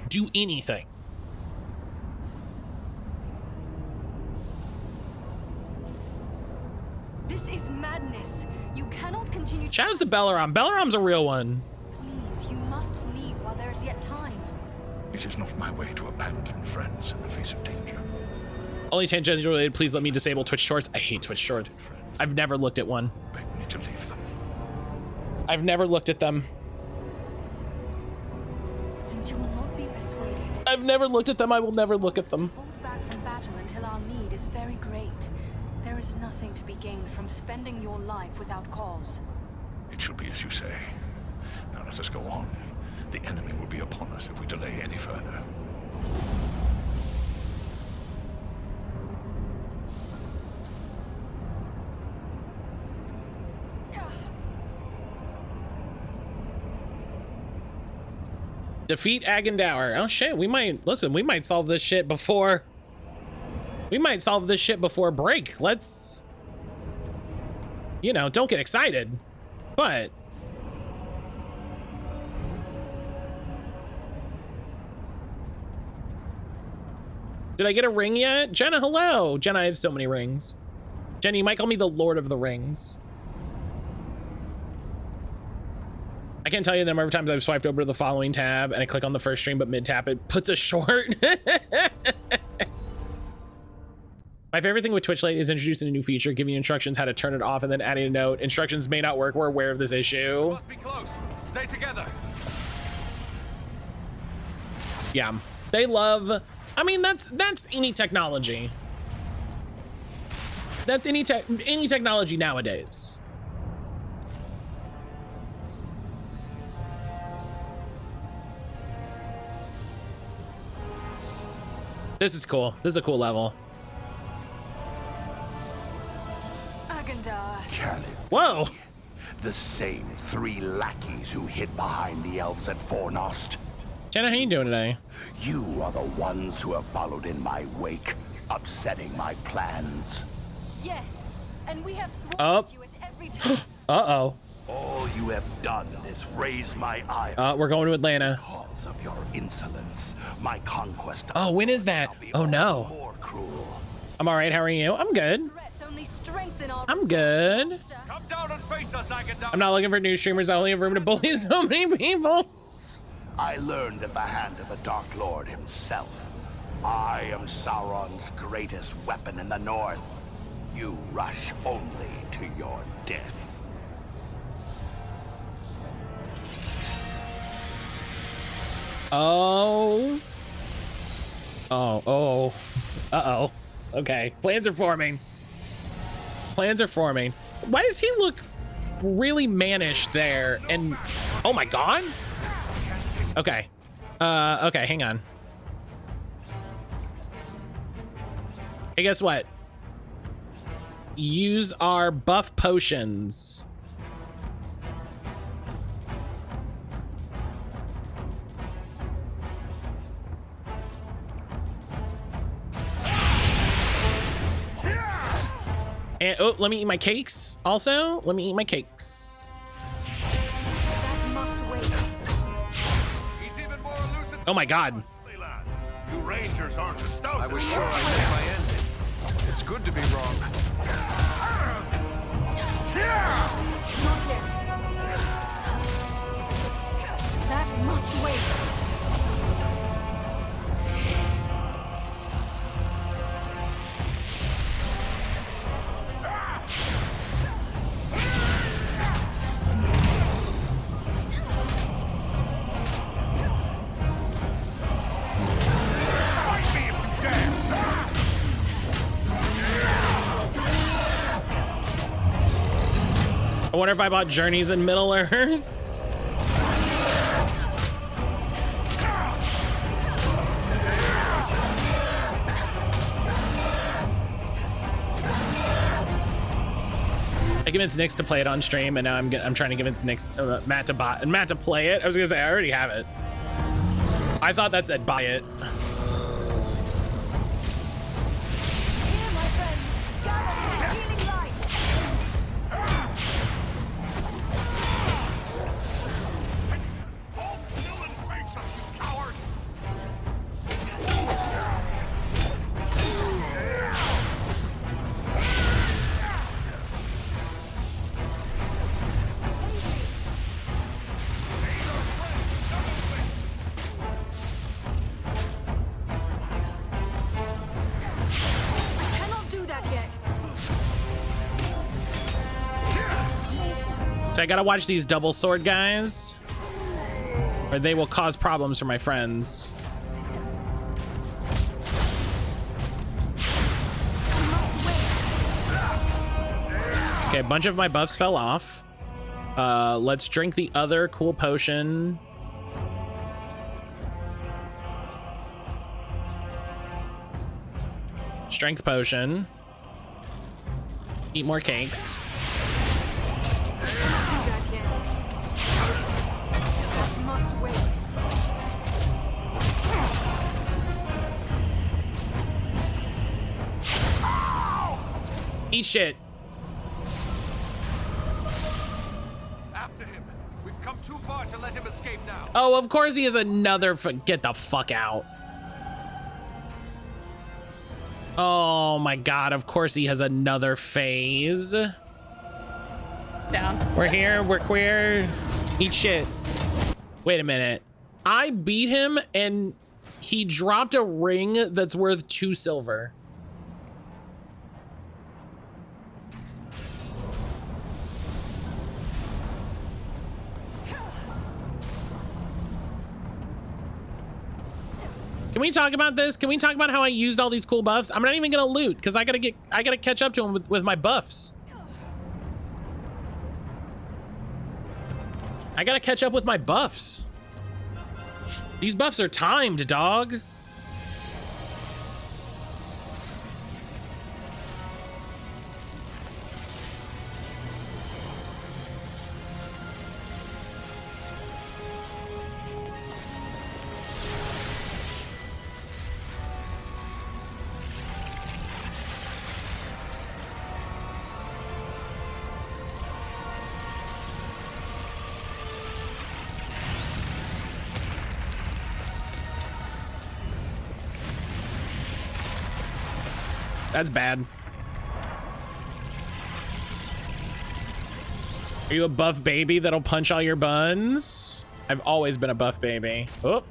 Speaker 1: do anything.
Speaker 3: This is madness. You cannot continue.
Speaker 1: Shout out to Belaron. Belaron's a real one.
Speaker 3: Please, you must leave while there is yet time.
Speaker 2: It is not my way to abandon friends in the face of danger.
Speaker 1: Only tangential related, please let me disable Twitch Shorts. I hate Twitch Shorts. I've never looked at one.
Speaker 2: Beg me to leave them.
Speaker 1: I've never looked at them.
Speaker 3: Since you will not be persuaded,
Speaker 1: I've never looked at them. I will never look at them.
Speaker 3: hold back from battle until our need is very great. There is nothing to be gained from spending your life without cause.
Speaker 2: It shall be as you say. Now let us go on. The enemy will be upon us if we delay any further.
Speaker 1: Defeat Agendour. Oh shit, we might solve this shit before. We might solve this shit before break. Let's, you know, don't get excited, but. Did I get a ring yet? Jenna, hello. Jenna, I have so many rings. Jenna, you might call me the Lord of the Rings. I can't tell you the number of times I've swiped over to the following tab and I click on the first stream, but mid-tap it puts a short. My favorite thing with Twitch Lite is introducing a new feature, giving you instructions how to turn it off and then adding a note. Instructions may not work. We're aware of this issue.
Speaker 6: Must be close. Stay together.
Speaker 1: Yeah, they love, I mean, that's any technology. That's any technology nowadays. This is cool. This is a cool level.
Speaker 3: Agendar.
Speaker 1: Whoa.
Speaker 7: The same three lackeys who hid behind the elves at Fornost.
Speaker 1: Jenna, how you doing today?
Speaker 8: You are the ones who have followed in my wake, upsetting my plans.
Speaker 3: Yes, and we have
Speaker 1: Oh.
Speaker 3: thwarted you at every turn.
Speaker 1: Uh-oh.
Speaker 8: All you have done is raise my ire.
Speaker 1: We're going to Atlanta.
Speaker 8: Because of your insolence, my conquest of
Speaker 1: Oh, when is that?
Speaker 8: shall be
Speaker 1: Oh,
Speaker 8: all
Speaker 1: no.
Speaker 8: more cruel.
Speaker 1: I'm all right. How are you? I'm good.
Speaker 3: Threats only strengthen our
Speaker 1: I'm good.
Speaker 6: Come down and face us, Agadar.
Speaker 1: I'm not looking for new streamers. I only have room to bully so many people.
Speaker 8: I learned at the hand of the Dark Lord himself. I am Sauron's greatest weapon in the north. You rush only to your death.
Speaker 1: Oh. Oh. Uh-oh. Okay. Plans are forming. Plans are forming. Why does he look really mannish there? And oh my god. Okay. Okay, hang on. Hey, guess what? Use our buff potions. And, oh, let me eat my cakes. Also, let me eat my cakes.
Speaker 3: That must wait.
Speaker 6: He's even more elusive.
Speaker 1: Oh my god.
Speaker 8: You rangers aren't as stout.
Speaker 4: I was sure I met my end. It's good to be wrong.
Speaker 3: Not yet. That must wait.
Speaker 6: Fight me if you dare.
Speaker 1: I wonder if I bought Journeys in Middle Earth. I convinced Nix to play it on stream, and now I'm trying to convince Matt to play it. I was gonna say I already have it. I thought that said buy it.
Speaker 3: Here, my friends. Gather for healing light.
Speaker 6: Hold still and face us, you coward.
Speaker 3: I cannot do that yet.
Speaker 1: So I gotta watch these double sword guys, or they will cause problems for my friends. Okay, a bunch of my buffs fell off. Let's drink the other cool potion. Strength potion. Eat more cakes.
Speaker 3: Do that yet. That must wait.
Speaker 1: Eat shit.
Speaker 6: After him. We've come too far to let him escape now.
Speaker 1: Oh, of course he has another. Get the fuck out. Oh my god, of course he has another phase.
Speaker 9: Down.
Speaker 1: We're here, we're queer. Eat shit. Wait a minute. I beat him and he dropped a ring that's worth 2 silver. Can we talk about this? Can we talk about how I used all these cool buffs? I'm not even gonna loot because I gotta catch up to him with my buffs. I gotta catch up with my buffs. These buffs are timed, dog. That's bad. Are you a buff baby that'll punch all your buns? I've always been a buff baby. Oh.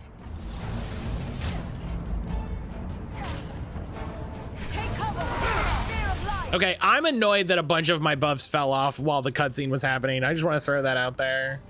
Speaker 1: Okay, I'm annoyed that a bunch of my buffs fell off while the cutscene was happening. I just want to throw that out there.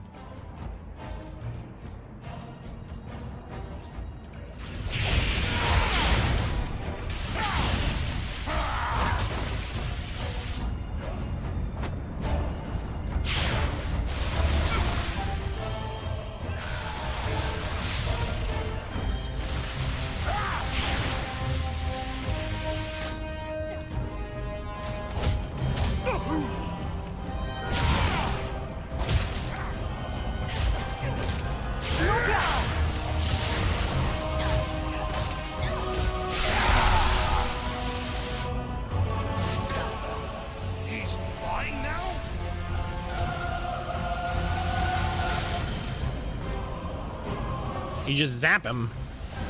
Speaker 1: You just zap him.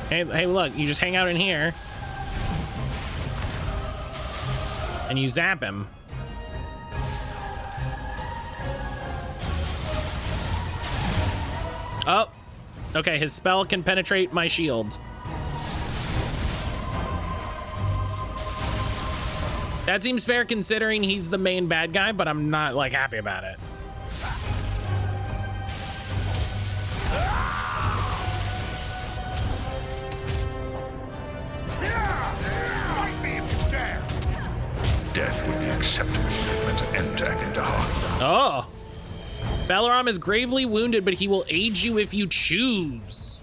Speaker 1: Hey, look, you just hang out in here. And you zap him. Oh, okay, his spell can penetrate my shield. That seems fair considering he's the main bad guy, but I'm not, like, happy about it.
Speaker 2: Death would be acceptable if it meant an end to Agendar.
Speaker 1: Oh. Balaram is gravely wounded, but he will aid you if you choose.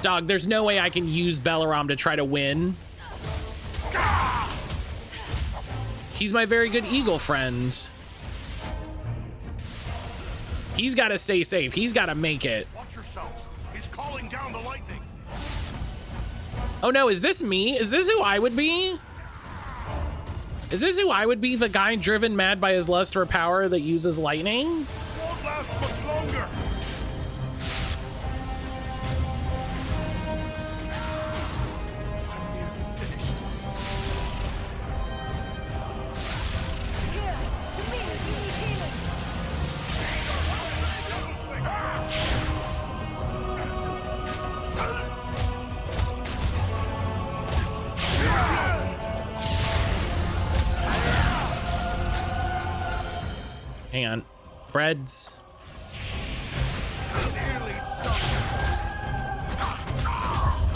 Speaker 1: Dog, there's no way I can use Balaram to try to win. He's my very good eagle friend. He's got to stay safe. He's got to make it.
Speaker 6: Watch yourselves. He's calling down the lightning.
Speaker 1: Oh no, is this me? Is this who I would be? Is this who I would be? The guy driven mad by his lust for power that uses lightning?
Speaker 6: Won't last much longer.
Speaker 1: Hang on. Breads.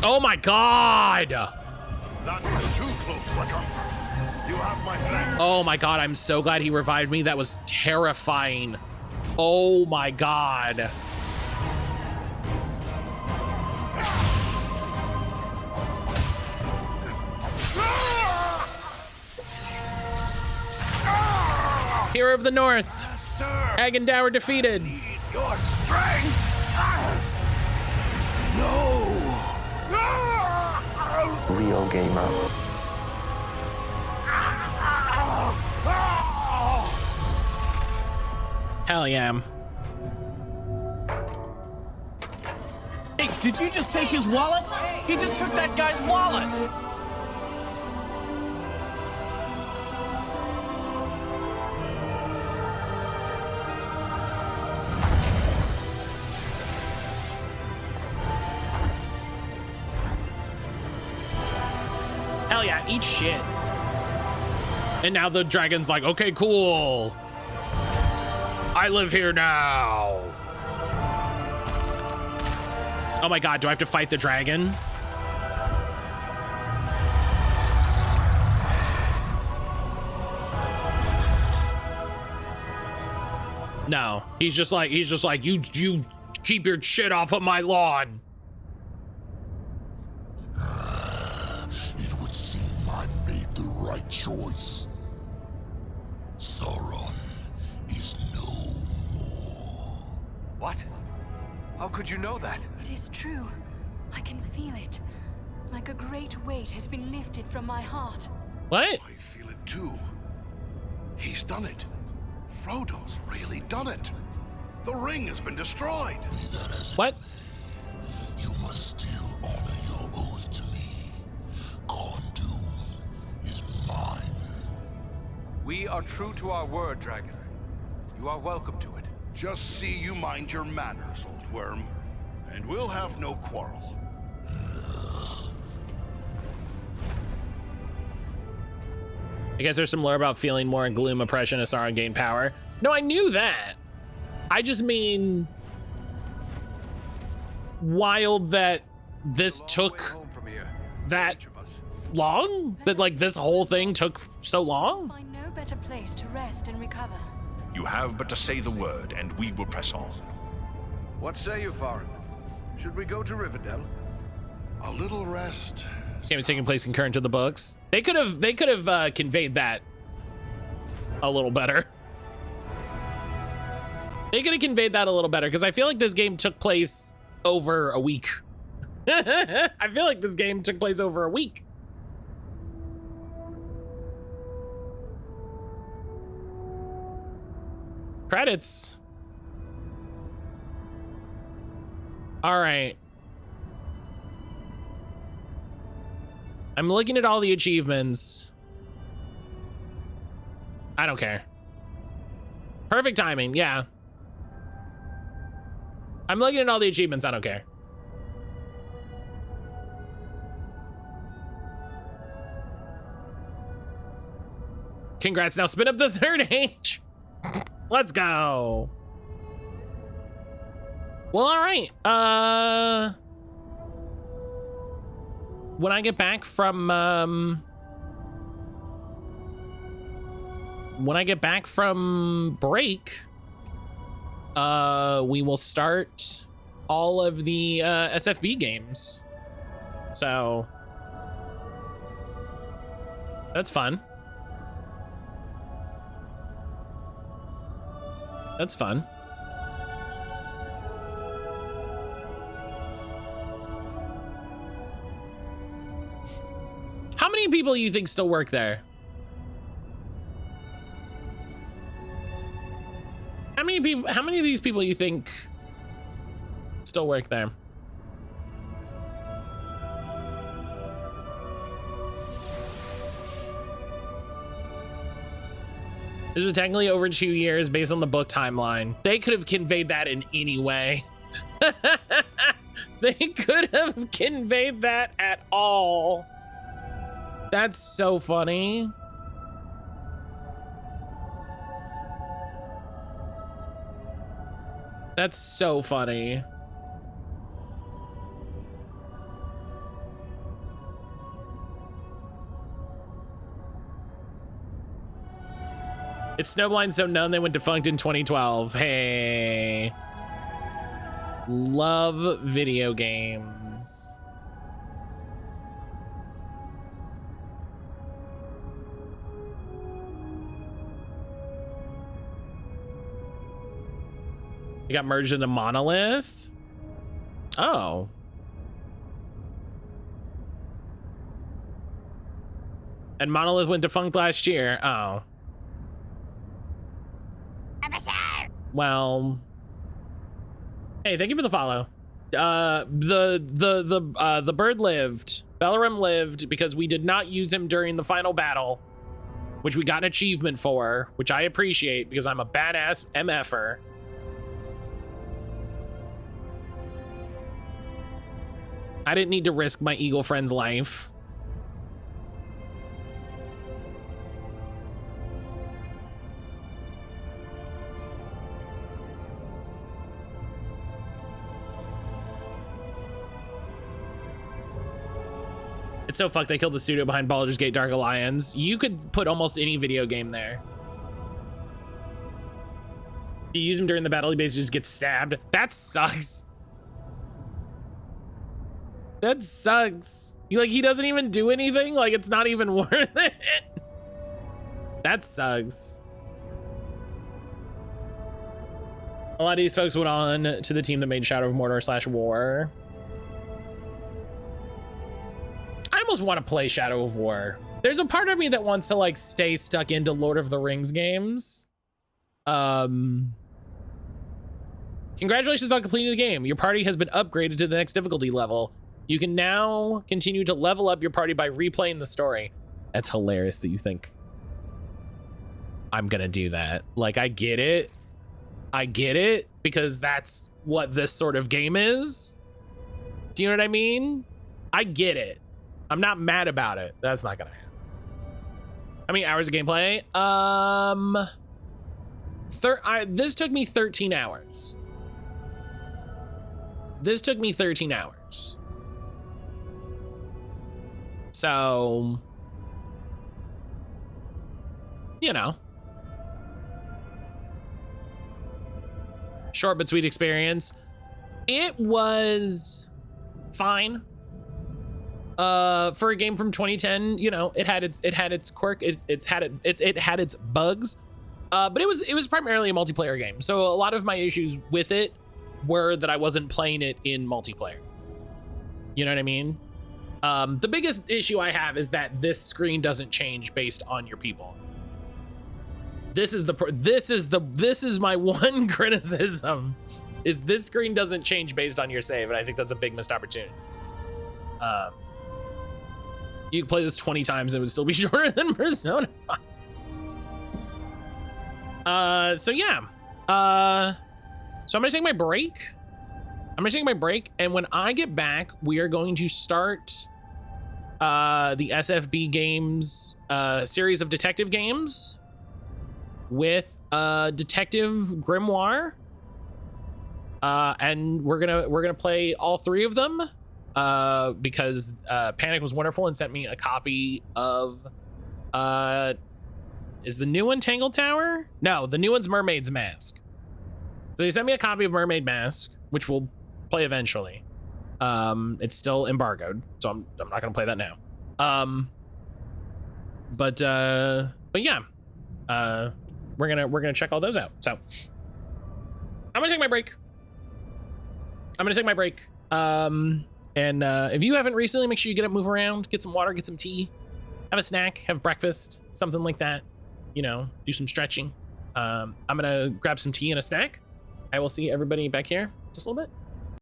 Speaker 1: Oh my god!
Speaker 6: That was too close for comfort. You have my thanks.
Speaker 1: Oh my god, I'm so glad he revived me. That was terrifying. Oh my god. Hero of the North. Agendour defeated.
Speaker 6: Your strength. No.
Speaker 10: Real gamer.
Speaker 1: Hell yeah.
Speaker 11: Hey, did you just take his wallet? He just took that guy's wallet.
Speaker 1: Hell yeah, eat shit. And now the dragon's like, okay, cool. I live here now. Oh my god, do I have to fight the dragon? No, he's just like, you keep your shit off of my lawn.
Speaker 5: It would seem I made the right choice. Sauron is no more.
Speaker 4: What? How could you know that?
Speaker 3: It is true. I can feel it. Like a great weight has been lifted from my heart.
Speaker 1: What?
Speaker 6: I feel it too. He's done it. Frodo's really done it. The ring has been destroyed.
Speaker 5: Be that as it
Speaker 1: What?
Speaker 5: may, you must still honor your oath to me.
Speaker 4: We are true to our word, Dragon. You are welcome to it.
Speaker 12: Just see you mind your manners, old worm. And we'll have no quarrel.
Speaker 1: I guess there's some lore about feeling more gloom, oppression as Sauron gained power. No, I knew that. I just mean wild that this took that long? That like this whole thing took so long?
Speaker 3: Find no better place to rest and recover.
Speaker 2: You have but to say the word, and we will press on.
Speaker 4: What say you, Farin? Should we go to Rivendell?
Speaker 12: A little rest.
Speaker 1: Game is taking place concurrent to the books. They could have conveyed that a little better. They could have conveyed that a little better because I feel like this game took place over a week. I feel like this game took place over a week. Credits. All right. I'm looking at all the achievements. I don't care. Perfect timing, yeah. I'm looking at all the achievements, I don't care. Congrats, now spin up the third age. Let's go. Well, all right. When I get back from break, we will start all of the SFB games. So that's fun. That's fun. How many people you think still work there? How many of these people you think still work there? This was technically over 2 years based on the book timeline. They could have conveyed that in any way. They could have conveyed that at all. That's so funny. That's so funny. It's Snowblind so known they went defunct in 2012. Hey. Love video games. It got merged into Monolith? Oh. And Monolith went defunct last year. Oh. Well. Hey, thank you for the follow. The bird lived. Bellerim lived because we did not use him during the final battle, which we got an achievement for, which I appreciate because I'm a badass MFer. I didn't need to risk my eagle friend's life. It's so fucked they killed the studio behind Baldur's Gate Dark Alliance. You could put almost any video game there. You use him during the battle, he basically just gets stabbed. That sucks. That sucks. He doesn't even do anything. Like, it's not even worth it. That sucks. A lot of these folks went on to the team that made Shadow of Mordor / War. I almost want to play Shadow of War. There's a part of me that wants to like stay stuck into Lord of the Rings games. Congratulations on completing the game. Your party has been upgraded to the next difficulty level. You can now continue to level up your party by replaying the story. That's hilarious that you think. I'm gonna do that. Like, I get it, because that's what this sort of game is. Do you know what I mean? I get it. I'm not mad about it. That's not gonna happen. How many hours of gameplay? This took me 13 hours. This took me 13 hours. So, you know, short but sweet experience. It was fine. For a game from 2010, you know, it had its quirk, it had its bugs, but it was primarily a multiplayer game. So a lot of my issues with it were that I wasn't playing it in multiplayer. You know what I mean? The biggest issue I have is that this screen doesn't change based on your people. This is my one criticism, is this screen doesn't change based on your save, and I think that's a big missed opportunity. You can play this 20 times and it would still be shorter than Persona 5. So yeah. So I'm gonna take my break. And when I get back, we are going to start the SFB games series of detective games with Detective Grimoire. And we're gonna play all 3 of them. Because Panic was wonderful and sent me a copy of is the new one Tangled Tower? No, the new one's Mermaid's Mask. So they sent me a copy of Mermaid Mask, which we'll play eventually. It's still embargoed, so I'm not gonna play that now. But yeah, we're gonna check all those out. So I'm gonna take my break. And if you haven't recently, make sure you get up, move around, get some water, get some tea, have a snack, have breakfast, something like that. You know, do some stretching. I'm gonna grab some tea and a snack. I will see everybody back here just a little bit.